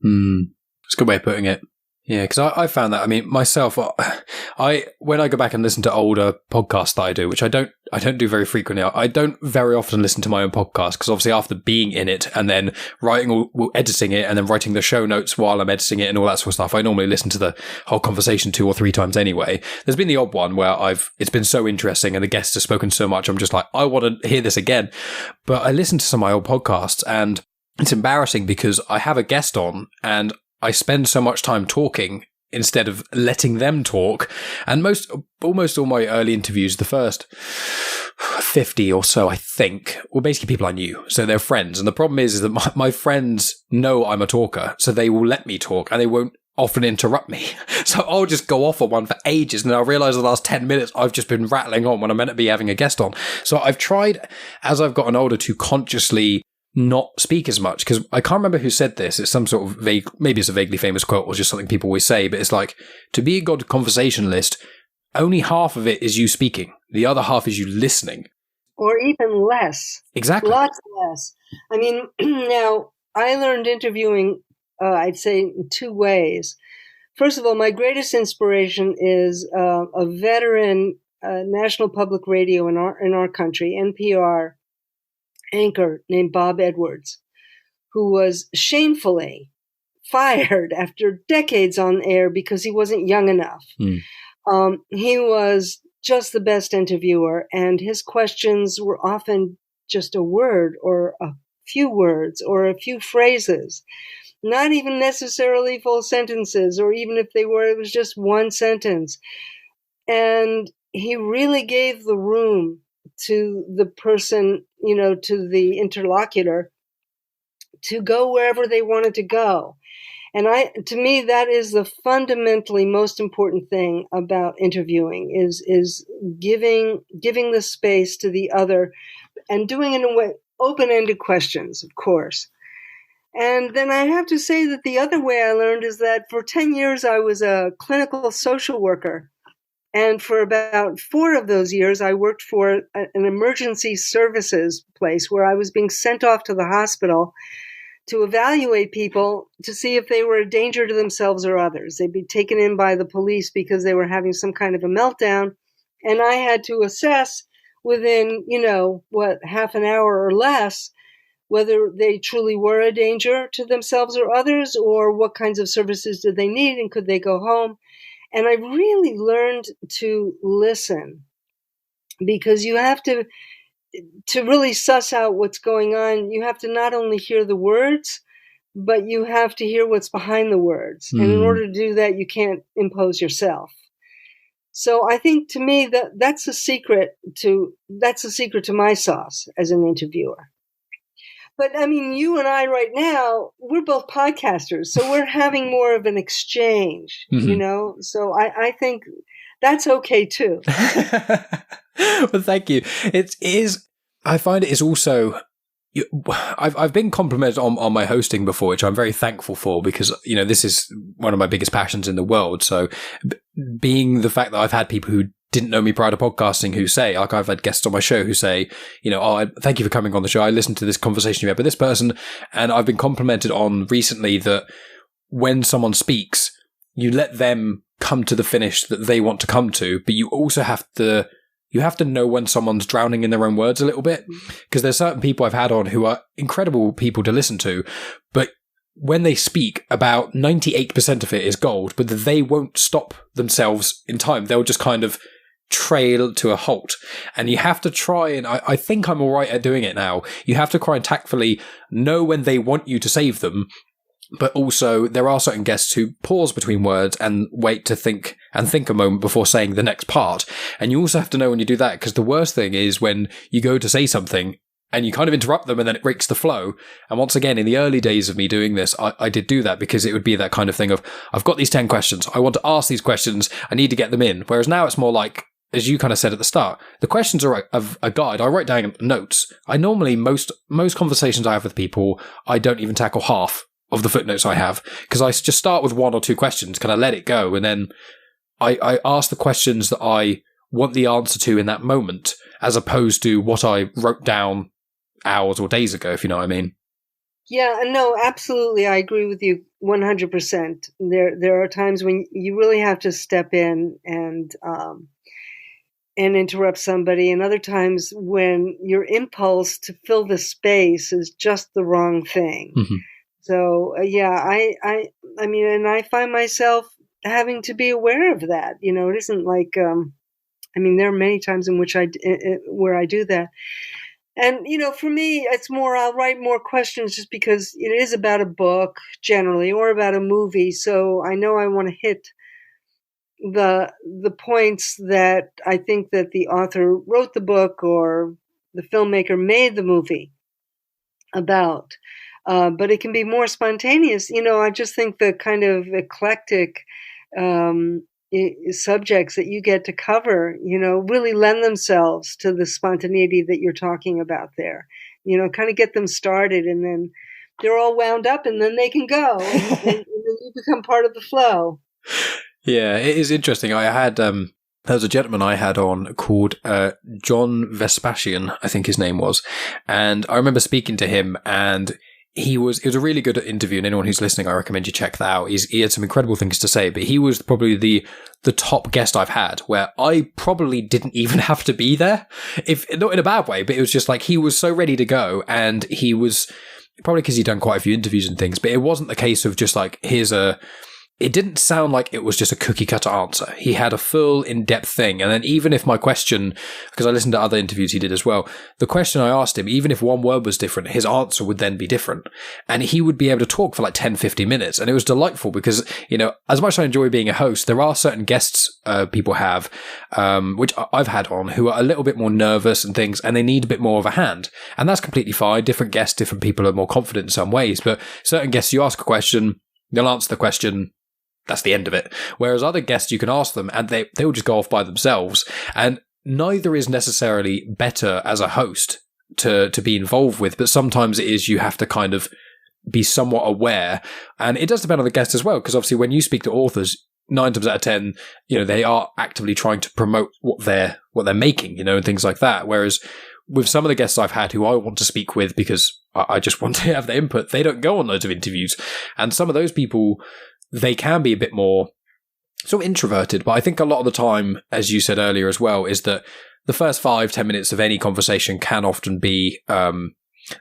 That's a good way of putting it. Yeah, because I found that. I mean, myself, when I go back and listen to older podcasts that I do, which I don't do very frequently. I don't very often listen to my own podcast because obviously after being in it and then writing or editing it and then writing the show notes while I'm editing it and all that sort of stuff, I normally listen to the whole conversation 2 or 3 times anyway. There's been the odd one where it's been so interesting and the guests have spoken so much, I'm just like, I want to hear this again. But I listen to some of my old podcasts and it's embarrassing because I have a guest on and I spend so much time talking instead of letting them talk. And almost all my early interviews, the first 50 or so, I think, were basically people I knew. So they're friends. And the problem is that my friends know I'm a talker, so they will let me talk and they won't often interrupt me. So I'll just go off on one for ages and then I'll realize the last 10 minutes I've just been rattling on when I'm meant to be having a guest on. So I've tried, as I've gotten older, to consciously not speak as much, because I can't remember who said this. It's some sort of maybe it's a vaguely famous quote or just something people always say, but it's like, to be a good conversationalist, only half of it is you speaking. The other half is you listening. Or even less. Exactly. Lots less. I mean, now, I learned interviewing, I'd say, in 2 ways. First of all, my greatest inspiration is a veteran National Public Radio in our country, NPR, anchor named Bob Edwards, who was shamefully fired after decades on air because he wasn't young enough. He was just the best interviewer, and his questions were often just a word or a few words or a few phrases, not even necessarily full sentences, or even if they were, it was just one sentence. And he really gave the room to the person, to the interlocutor, to go wherever they wanted to go. And to me, that is the fundamentally most important thing about interviewing is giving the space to the other and doing it in a way, open-ended questions, of course. And then I have to say that the other way I learned is that for 10 years, I was a clinical social worker. And for about 4 of those years, I worked for an emergency services place where I was being sent off to the hospital to evaluate people to see if they were a danger to themselves or others. They'd be taken in by the police because they were having some kind of a meltdown. And I had to assess within, half an hour or less, whether they truly were a danger to themselves or others, or what kinds of services did they need and could they go home. And I really learned to listen, because you have to really suss out what's going on. You have to not only hear the words, but you have to hear what's behind the words. And in order to do that, you can't impose yourself. So I think, to me, that's the secret to my sauce as an interviewer. But I mean, you and I right now, we're both podcasters, so we're having more of an exchange, So I think that's okay too. Well, thank you. I find it is also, I've been complimented on my hosting before, which I'm very thankful for, because, this is one of my biggest passions in the world. So being the fact that I've had people who didn't know me prior to podcasting who say, like, I've had guests on my show who say, thank you for coming on the show. I listened to this conversation you had with this person. And I've been complimented on recently that when someone speaks, you let them come to the finish that they want to come to, but you also have to know when someone's drowning in their own words a little bit, because there's certain people I've had on who are incredible people to listen to, but when they speak, about 98% of it is gold, but they won't stop themselves in time. They'll just kind of trail to a halt. And you have to try, and I think I'm all right at doing it now. You have to try and tactfully know when they want you to save them, But also, there are certain guests who pause between words and wait to think a moment before saying the next part. And you also have to know when you do that, because the worst thing is when you go to say something and you kind of interrupt them and then it breaks the flow. And once again, in the early days of me doing this, I did do that because it would be that kind of thing of, I've got these 10 questions. I want to ask these questions. I need to get them in. Whereas now it's more like, as you kind of said at the start, the questions are a guide. I write down notes. I normally, most conversations I have with people, I don't even tackle half of the footnotes I have, because I just start with 1 or 2 questions, kind of let it go, and then I ask the questions that I want the answer to in that moment, as opposed to what I wrote down hours or days ago, if you know what I mean. Yeah, no, absolutely. I agree with you 100%. There are times when you really have to step in and interrupt somebody, and other times when your impulse to fill the space is just the wrong thing. Mm-hmm. So I mean, and I find myself having to be aware of that. You know, it isn't like, I mean, there are many times in which where I do that. And, you know, for me, it's more, I'll write more questions just because it is about a book generally, or about a movie. So I know I want to hit the points that I think that the author wrote the book or the filmmaker made the movie about. But it can be more spontaneous. You know, I just think the kind of eclectic subjects that you get to cover, you know, really lend themselves to the spontaneity that you're talking about there. You know, kind of get them started, and then they're all wound up, and then they can go, and then you become part of the flow. Yeah, it is interesting. I had there was a gentleman I had on called John Vespasian, I think his name was, and I remember speaking to him, and it was a really good interview, and anyone who's listening, I recommend you check that out. He had some incredible things to say, but he was probably the top guest I've had, where I probably didn't even have to be there, if not in a bad way, but it was just like he was so ready to go, and he was probably because he'd done quite a few interviews and things, but it wasn't the case of just like, it didn't sound like it was just a cookie cutter answer. He had a full in-depth thing. And then even if my question, because I listened to other interviews he did as well, the question I asked him, even if one word was different, his answer would then be different. And he would be able to talk for like 10, 15 minutes. And it was delightful because, you know, as much as I enjoy being a host, there are certain guests people have, which I've had on, who are a little bit more nervous and things, and they need a bit more of a hand. And that's completely fine. Different guests, different people are more confident in some ways. But certain guests, you ask a question, they'll answer the question, that's the end of it. Whereas other guests, you can ask them and they will just go off by themselves. And neither is necessarily better as a host to be involved with, but sometimes it is, you have to kind of be somewhat aware. And it does depend on the guest as well, because obviously when you speak to authors, 9 times out of 10, you know, they are actively trying to promote what they're making, you know, and things like that. Whereas with some of the guests I've had who I want to speak with because I just want to have their input, they don't go on loads of interviews. And some of those people, they can be a bit more sort of introverted, but I think a lot of the time, as you said earlier as well, is that the first 5-10 minutes of any conversation can often be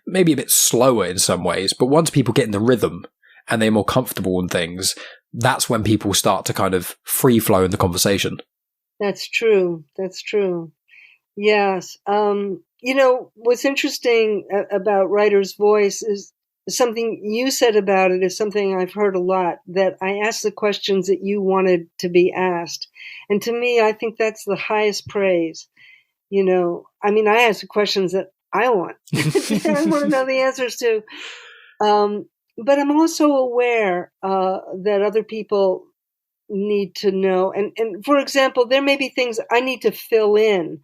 maybe a bit slower in some ways, but once people get in the rhythm and they're more comfortable in things, that's when people start to kind of free flow in the conversation. That's true. That's true. Yes. You know, what's interesting about writer's voice is something you said about it is something I've heard a lot, that I asked the questions that you wanted to be asked. And to me, I think that's the highest praise. You know, I mean, I ask the questions that I want. I want to know the answers to. But I'm also aware that other people need to know. And for example, there may be things I need to fill in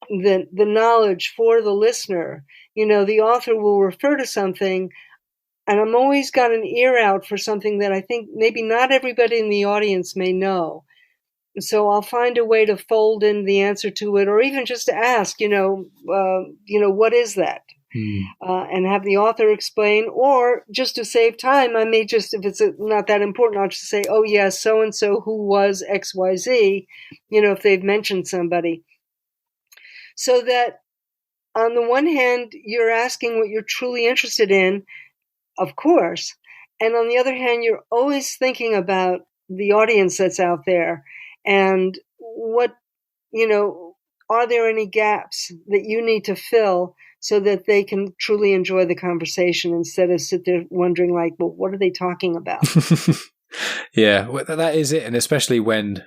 the knowledge for the listener. You know, the author will refer to something, and I'm always got an ear out for something that I think maybe not everybody in the audience may know. So I'll find a way to fold in the answer to it, or even just to ask, what is that? And have the author explain, or just to save time, I may just, if it's not that important, I'll just say, oh yes, so-and-so who was XYZ, you know, if they've mentioned somebody. So that on the one hand, you're asking what you're truly interested in, of course. And on the other hand, you're always thinking about the audience that's out there and what, you know, are there any gaps that you need to fill so that they can truly enjoy the conversation instead of sit there wondering like, well, what are they talking about? Yeah, well, that is it. And especially when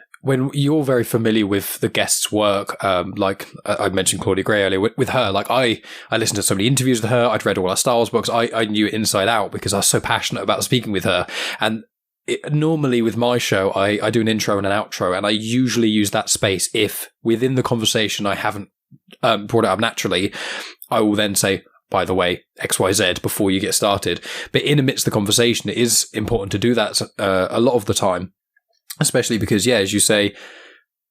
you're very familiar with the guest's work, like I mentioned Claudia Gray earlier, with her, like I listened to so many interviews with her. I'd read all her Star Wars books. I knew it inside out because I was so passionate about speaking with her. And normally with my show, I do an intro and an outro, and I usually use that space if within the conversation I haven't brought it up naturally. I will then say, by the way, XYZ before you get started. But in amidst the conversation, it is important to do that a lot of the time, especially because, yeah, as you say,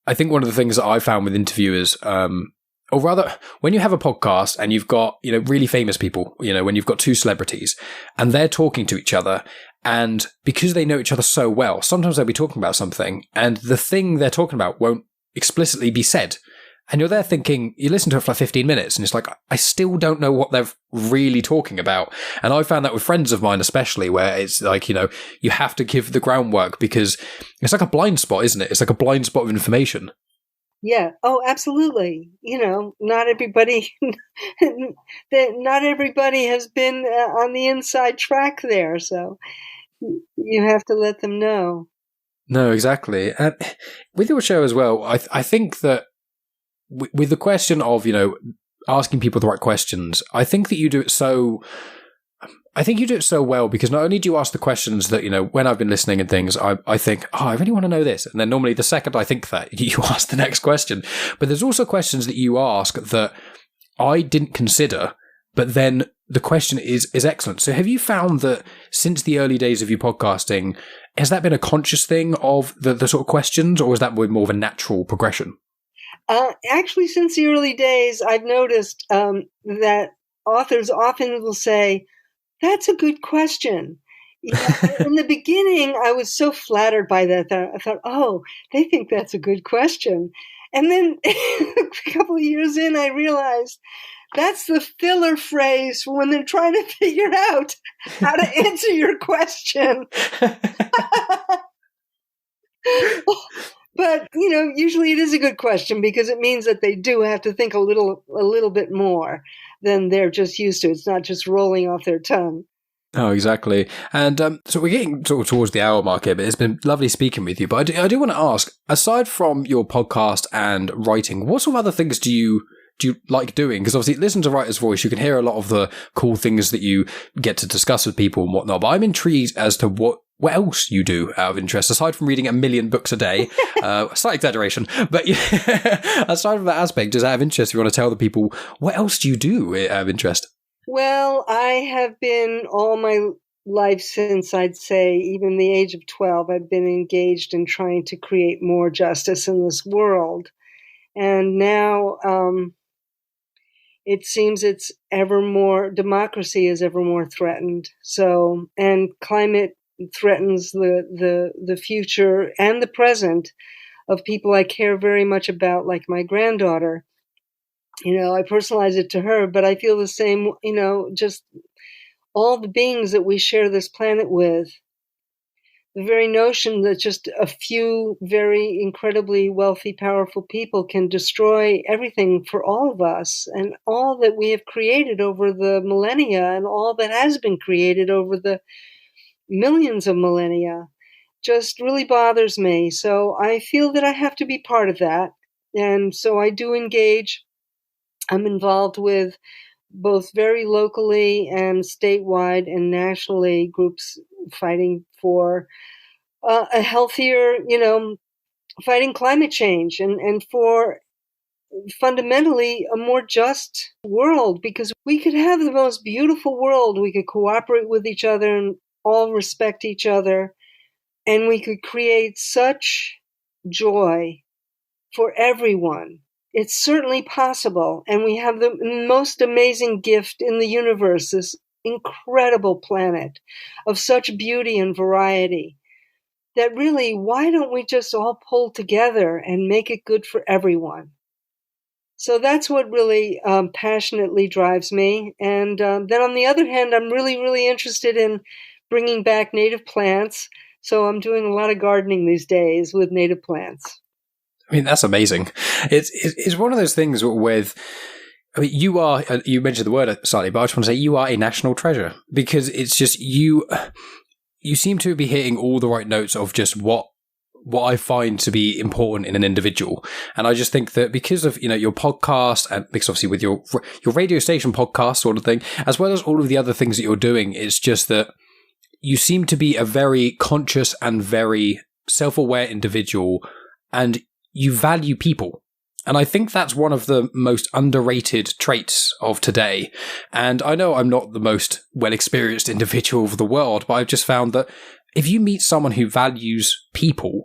I think one of the things that I found with interviewers, or rather, when you have a podcast and you've got, really famous people, when you've got two celebrities and they're talking to each other, and because they know each other so well, sometimes they'll be talking about something and the thing they're talking about won't explicitly be said. And you're there thinking, you listen to it for like 15 minutes and it's like, I still don't know what they're really talking about. And I found that with friends of mine, especially, where it's like, you have to give the groundwork because it's like a blind spot, isn't it? It's like a blind spot of information. Yeah. Oh, absolutely. Not everybody, not everybody has been on the inside track there. So you have to let them know. No, exactly. With your show as well, I think that with the question of, asking people the right questions, I think that you do it so well because not only do you ask the questions that, when I've been listening and things, I think, I really want to know this. And then normally the second I think that, you ask the next question. But there's also questions that you ask that I didn't consider, but then the question is excellent. So have you found that since the early days of your podcasting, has that been a conscious thing of the sort of questions, or is that more of a natural progression? Actually, since the early days, I've noticed that authors often will say, that's a good question. In the beginning, I was so flattered by that I thought, oh, they think that's a good question. And then a couple of years in, I realized that's the filler phrase for when they're trying to figure out how to answer your question. But, usually it is a good question because it means that they do have to think a little bit more than they're just used to. It's not just rolling off their tongue. Oh, exactly. And so we're getting sort of towards the hour mark here, but it's been lovely speaking with you. But I do want to ask, aside from your podcast and writing, what sort of other things do you like doing? Because obviously, listen to Writer's Voice, you can hear a lot of the cool things that you get to discuss with people and whatnot. But I'm intrigued as to what else you do out of interest, aside from reading 1 million books a day. Slight exaggeration, but aside from that aspect, just out of interest, if you want to tell the people, what else do you do out of interest? Well, I have been all my life since, I'd say, even the age of 12, I've been engaged in trying to create more justice in this world. And now it seems democracy is ever more threatened. So, and climate threatens the future and the present of people I care very much about, like my granddaughter. I personalize it to her, but I feel the same, just all the beings that we share this planet with. The very notion that just a few very incredibly wealthy, powerful people can destroy everything for all of us and all that we have created over the millennia and all that has been created over the millions of millennia just really bothers me. So I feel that I have to be part of that. And so I do engage. I'm involved with both very locally and statewide and nationally groups fighting for a healthier, fighting climate change and for fundamentally a more just world, because we could have the most beautiful world. We could cooperate with each other and all respect each other, and we could create such joy for everyone. It's certainly possible, and we have the most amazing gift in the universe, this incredible planet of such beauty and variety, that really, why don't we just all pull together and make it good for everyone? So that's what really passionately drives me. And then on the other hand, I'm really, really interested in bringing back native plants. So I'm doing a lot of gardening these days with native plants. I mean, that's amazing. It's one of those things with, I mean, you mentioned the word slightly, but I just want to say you are a national treasure, because it's just you seem to be hitting all the right notes of just what I find to be important in an individual. And I just think that because of, your podcast, and because obviously with your radio station podcast sort of thing, as well as all of the other things that you're doing, it's just that you seem to be a very conscious and very self-aware individual, and you value people. And I think that's one of the most underrated traits of today. And I know I'm not the most well-experienced individual of the world, but I've just found that if you meet someone who values people,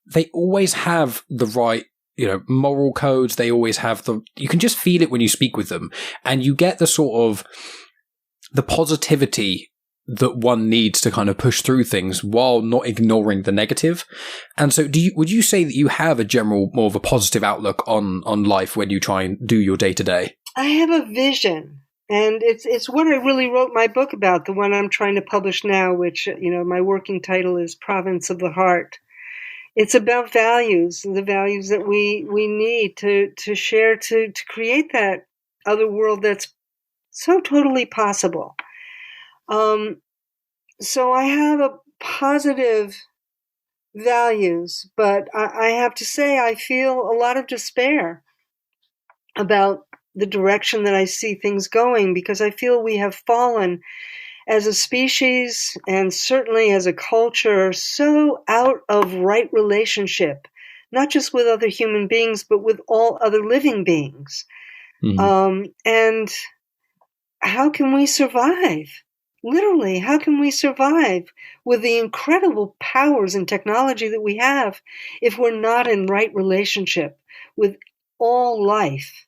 they always have the right, moral codes. They always have you can just feel it when you speak with them, and you get the sort of the positivity that one needs to kind of push through things while not ignoring the negative. And so would you say that you have a general, more of a positive outlook on life when you try and do your day to day? I have a vision. And it's what I really wrote my book about, the one I'm trying to publish now, which, my working title is Province of the Heart. It's about values, the values that we need to share to create that other world that's so totally possible. So I have a positive values, but I have to say I feel a lot of despair about the direction that I see things going, because I feel we have fallen as a species and certainly as a culture so out of right relationship, not just with other human beings, but with all other living beings. Mm-hmm. And how can we survive? Literally, how can we survive with the incredible powers and technology that we have if we're not in right relationship with all life?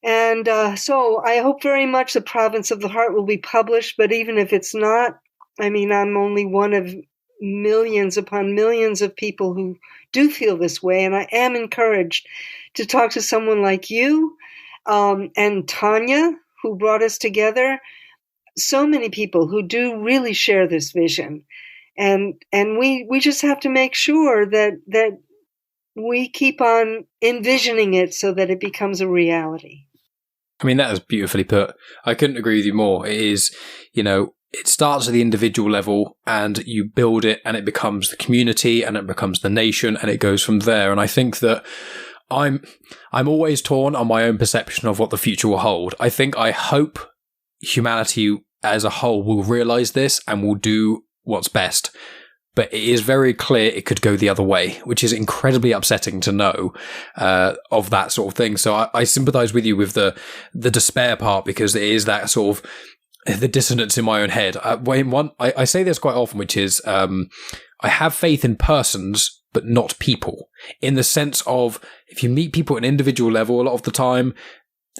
And so I hope very much The Province of the Heart will be published, but even if it's not, I mean, I'm only one of millions upon millions of people who do feel this way, and I am encouraged to talk to someone like you and Tanya, who brought us together. So many people who do really share this vision, and we just have to make sure that we keep on envisioning it so that it becomes a reality. I mean, that is beautifully put. I couldn't agree with you more. It is, it starts at the individual level, and you build it, and it becomes the community, and it becomes the nation, and it goes from there. And I think that I'm always torn on my own perception of what the future will hold. I hope humanity as a whole will realize this and will do what's best. But it is very clear it could go the other way, which is incredibly upsetting to know of that sort of thing. So I sympathize with you with the despair part, because it is that sort of the dissonance in my own head. I say this quite often, which is I have faith in persons, but not people, in the sense of if you meet people at an individual level a lot of the time,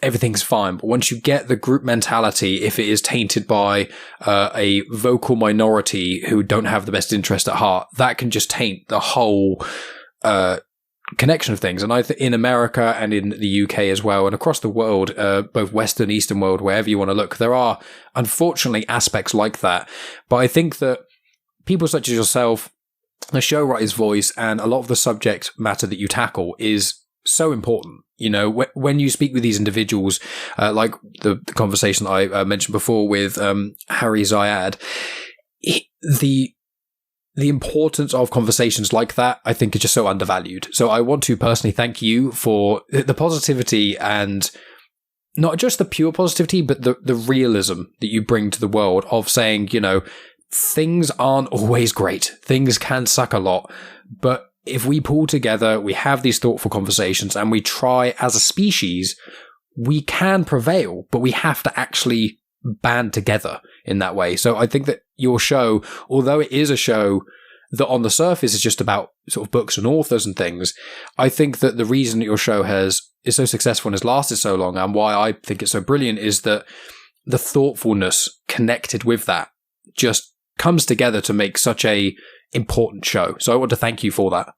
everything's fine. But once you get the group mentality, if it is tainted by a vocal minority who don't have the best interest at heart, that can just taint the whole connection of things. And in America and in the UK as well, and across the world, both Western, Eastern world, wherever you want to look, there are unfortunately aspects like that. But I think that people such as yourself, the show writer's voice, and a lot of the subject matter that you tackle is so important. When you speak with these individuals, like the conversation that I mentioned before with Harry Zayad, the importance of conversations like that, I think, is just so undervalued. So I want to personally thank you for the positivity, and not just the pure positivity, but the realism that you bring to the world of saying, things aren't always great. Things can suck a lot, but if we pull together, we have these thoughtful conversations, and we try as a species, we can prevail, but we have to actually band together in that way. So I think that your show, although it is a show that on the surface is just about sort of books and authors and things, I think that the reason that your show is so successful and has lasted so long, and why I think it's so brilliant, is that the thoughtfulness connected with that just comes together to make such a important show. So I want to thank you for that.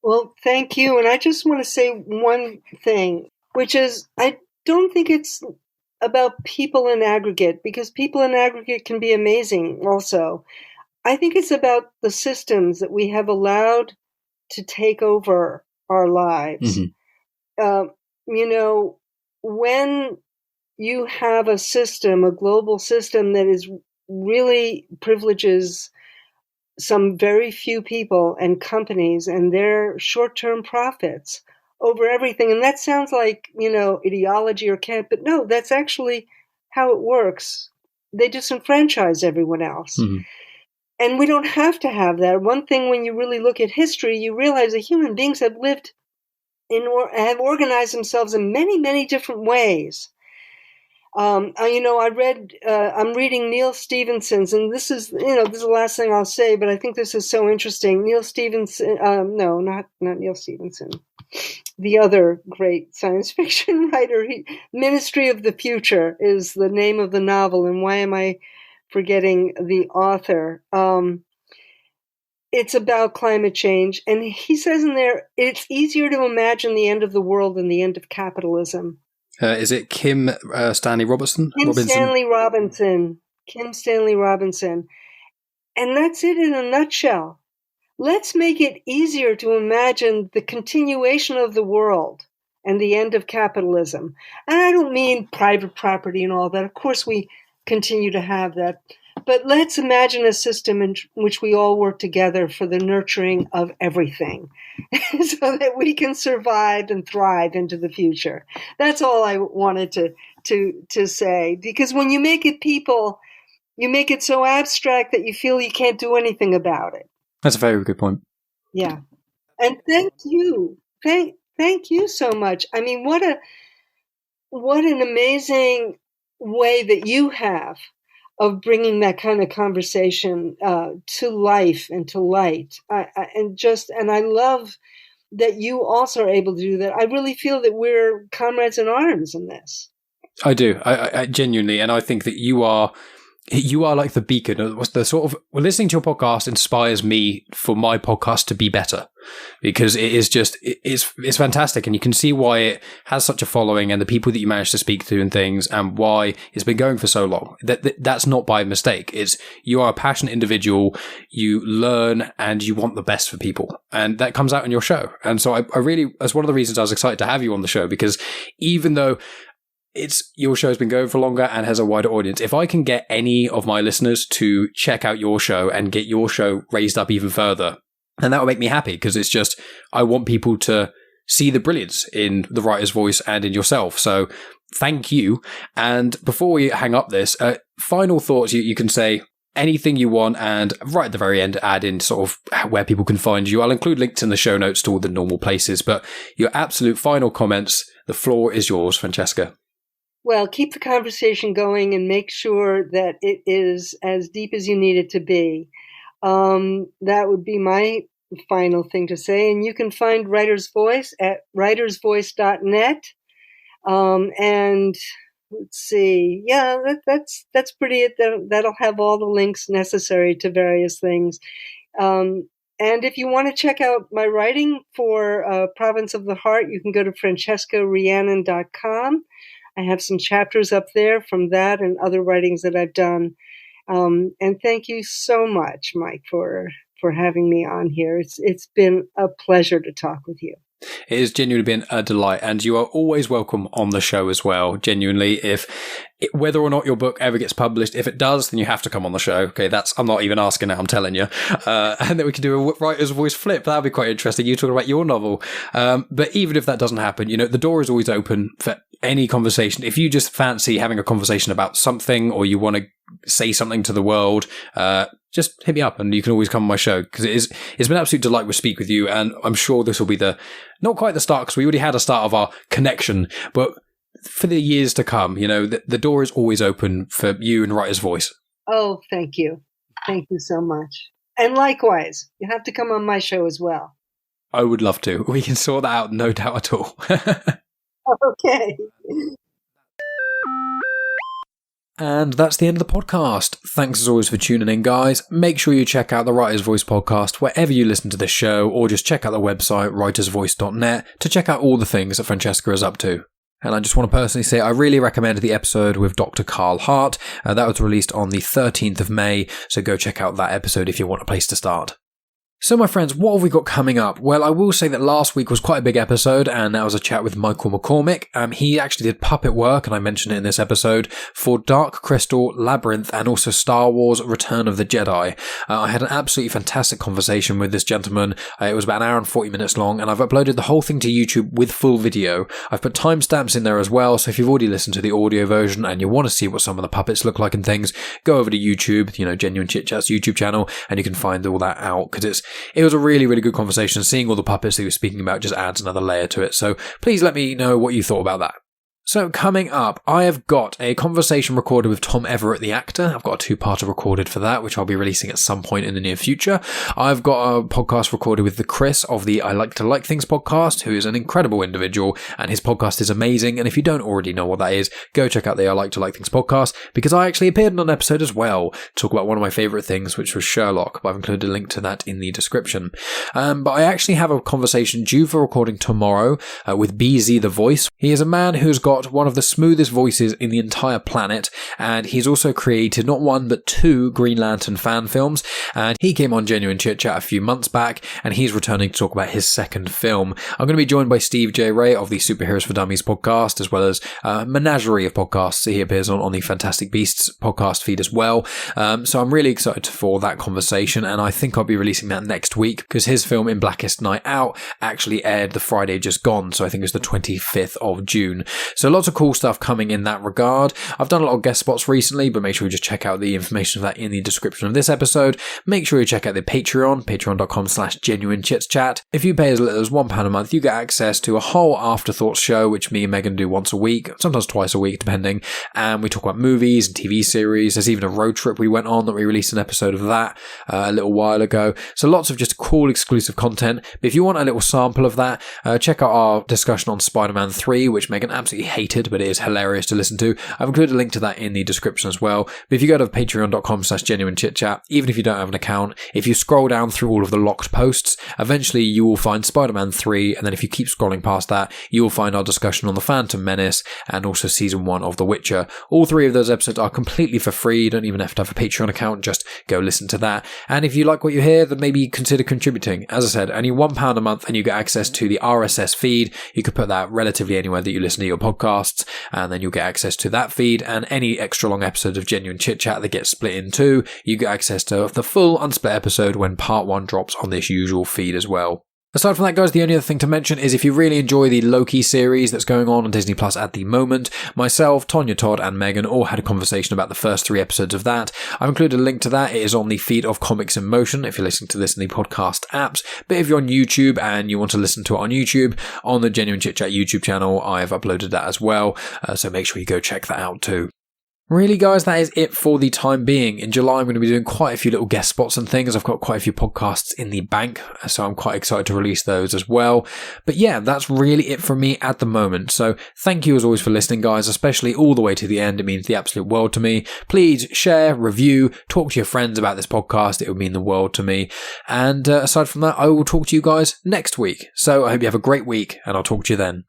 Well, thank you. And I just want to say one thing, which is I don't think it's about people in aggregate, because people in aggregate can be amazing also. I think it's about the systems that we have allowed to take over our lives. Mm-hmm. When you have a system, a global system that is really privileges some very few people and companies and their short-term profits over everything. And that sounds like, ideology or camp, but no, that's actually how it works. They disenfranchise everyone else. Mm-hmm. And we don't have to have that. One thing, when you really look at history, you realize that human beings have lived have organized themselves in many, many different ways. I'm reading Neil Stephenson's, and this is the last thing I'll say, but I think this is so interesting. Neil Stephenson, no, not Neil Stephenson, the other great science fiction writer. Ministry of the Future is the name of the novel, and why am I forgetting the author? It's about climate change, and he says in there, it's easier to imagine the end of the world than the end of capitalism. Is it Kim Stanley Robinson? Kim Stanley Robinson. And that's it in a nutshell. Let's make it easier to imagine the continuation of the world and the end of capitalism. And I don't mean private property and all that. Of course, we continue to have that. But let's imagine a system in which we all work together for the nurturing of everything so that we can survive and thrive into the future. That's all I wanted to say. Because when you make it people, you make it so abstract that you feel you can't do anything about it. That's a very good point. Yeah. And thank you. Thank you so much. I mean, what an amazing way that you have of bringing that kind of conversation to life and to light. And I love that you also are able to do that. I really feel that we're comrades in arms in this. I do. I genuinely, and I think that you are like the beacon. The sort of listening to your podcast inspires me for my podcast to be better, because it is just it's fantastic, and you can see why it has such a following and the people that you manage to speak to and things, and why it's been going for so long. That's not by mistake. It's you are a passionate individual. You learn and you want the best for people, and that comes out in your show. And so I really, that's one of the reasons I was excited to have you on the show, because even though your show's been going for longer and has a wider audience, if I can get any of my listeners to check out your show and get your show raised up even further, then that will make me happy, because it's just, I want people to see the brilliance in the writer's voice and in yourself. So thank you. And before we hang up this, final thoughts, you can say anything you want, and right at the very end, add in sort of where people can find you. I'll include links in the show notes to all the normal places, but your absolute final comments, the floor is yours, Francesca. Well, keep the conversation going and make sure that it is as deep as you need it to be. That would be my final thing to say. And you can find Writer's Voice at writersvoice.net. And let's see. Yeah, that's pretty it. That'll have all the links necessary to various things. And if you want to check out my writing for Province of the Heart, you can go to francescarheannon.com. I have some chapters up there from that and other writings that I've done. And thank you so much, Mike, for having me on here. It's been a pleasure to talk with you. It has genuinely been a delight, and you are always welcome on the show as well. Genuinely, whether or not your book ever gets published, if it does, then you have to come on the show. Okay, I'm not even asking now, I'm telling you. And then we can do a writer's voice flip. That'd be quite interesting. You talking about your novel. But even if that doesn't happen, the door is always open for any conversation. If you just fancy having a conversation about something, or you want to say something to the world, just hit me up and you can always come on my show, because it's been an absolute delight to speak with you. And I'm sure this will be not quite the start, because we already had a start of our connection, but for the years to come, the door is always open for you and Writer's Voice. Oh, thank you. Thank you so much. And likewise, you have to come on my show as well. I would love to. We can sort that out, no doubt at all. Okay. And that's the end of the podcast. Thanks as always for tuning in, guys. Make sure you check out the Writer's Voice podcast wherever you listen to this show, or just check out the website writersvoice.net to check out all the things that Francesca is up to. And I just want to personally say I really recommend the episode with Dr. Carl Hart. That was released on the 13th of May, so go check out that episode if you want a place to start. So my friends, what have we got coming up? Well, I will say that last week was quite a big episode, and that was a chat with Michael McCormick. He actually did puppet work, and I mentioned it in this episode, for Dark Crystal Labyrinth and also Star Wars Return of the Jedi. I had an absolutely fantastic conversation with this gentleman. It was about an hour and 40 minutes long, and I've uploaded the whole thing to YouTube with full video. I've put timestamps in there as well, so if you've already listened to the audio version and you want to see what some of the puppets look like and things, go over to YouTube, Genuine Chit-Chat's YouTube channel, and you can find all that out, because it was a really, really good conversation. Seeing all the puppets that he was speaking about just adds another layer to it. So please let me know what you thought about that. So coming up, I have got a conversation recorded with Tom Everett, the actor. I've got a two-parter recorded for that, which I'll be releasing at some point in the near future. I've got a podcast recorded with the Chris of the I Like to Like Things podcast, who is an incredible individual, and his podcast is amazing. And if you don't already know what that is, go check out the I Like to Like Things podcast, because I actually appeared in an episode as well to talk about one of my favourite things, which was Sherlock. But I've included a link to that in the description. But I actually have a conversation due for recording tomorrow with BZ the Voice. He is a man who's got one of the smoothest voices in the entire planet, and he's also created not one but two Green Lantern fan films, and he came on Genuine Chit Chat a few months back, and he's returning to talk about his second film. I'm going to be joined by Steve J. Ray of the Superheroes for Dummies podcast, as well as a menagerie of podcasts he appears on the Fantastic Beasts podcast feed as well. So I'm really excited for that conversation, and I think I'll be releasing that next week, because his film In Blackest Night Out actually aired the Friday just gone, so I think it was the 25th of June. So lots of cool stuff coming in that regard. I've done a lot of guest spots recently, but make sure you just check out the information of that in the description of this episode. Make sure you check out the patreon.com/genuinechitchat. If you pay as little as £1 a month, you get access to a whole Afterthoughts show, which me and Megan do once a week, sometimes twice a week, depending. And we talk about movies and TV series. There's even a road trip we went on that we released an episode of that a little while ago. So lots of just cool exclusive content. But if you want a little sample of that, check out our discussion on Spider-Man 3, which Megan absolutely hated, but it is hilarious to listen to. I've included a link to that in the description as well. But if you go to patreon.com/genuinechitchat, even if you don't have an account, if you scroll down through all of the locked posts, eventually you will find Spider-Man 3, and then if you keep scrolling past that, you will find our discussion on The Phantom Menace and also Season 1 of The Witcher. All three of those episodes are completely for free. You don't even have to have a Patreon account, just go listen to that. And if you like what you hear, then maybe consider contributing. As I said, only £1 a month and you get access to the RSS feed. You could put that relatively anywhere that you listen to your podcasts, and then you'll get access to that feed, and any extra long episode of Genuine Chit Chat that gets split in two, you get access to the full unsplit episode when part 1 drops on this usual feed as well. Aside from that, guys, the only other thing to mention is if you really enjoy the Loki series that's going on Disney Plus at the moment, myself, Tonya Todd, and Megan all had a conversation about the first 3 episodes of that. I've included a link to that. It is on the feed of Comics in Motion if you're listening to this in the podcast apps. But if you're on YouTube and you want to listen to it on YouTube, on the Genuine Chit Chat YouTube channel, I've uploaded that as well. So make sure you go check that out too. Really, guys, that is it for the time being. In July, I'm going to be doing quite a few little guest spots and things. I've got quite a few podcasts in the bank, so I'm quite excited to release those as well. But yeah, that's really it from me at the moment. So thank you as always for listening, guys, especially all the way to the end. It means the absolute world to me. Please share, review, talk to your friends about this podcast. It would mean the world to me. And aside from that, I will talk to you guys next week. So I hope you have a great week, and I'll talk to you then.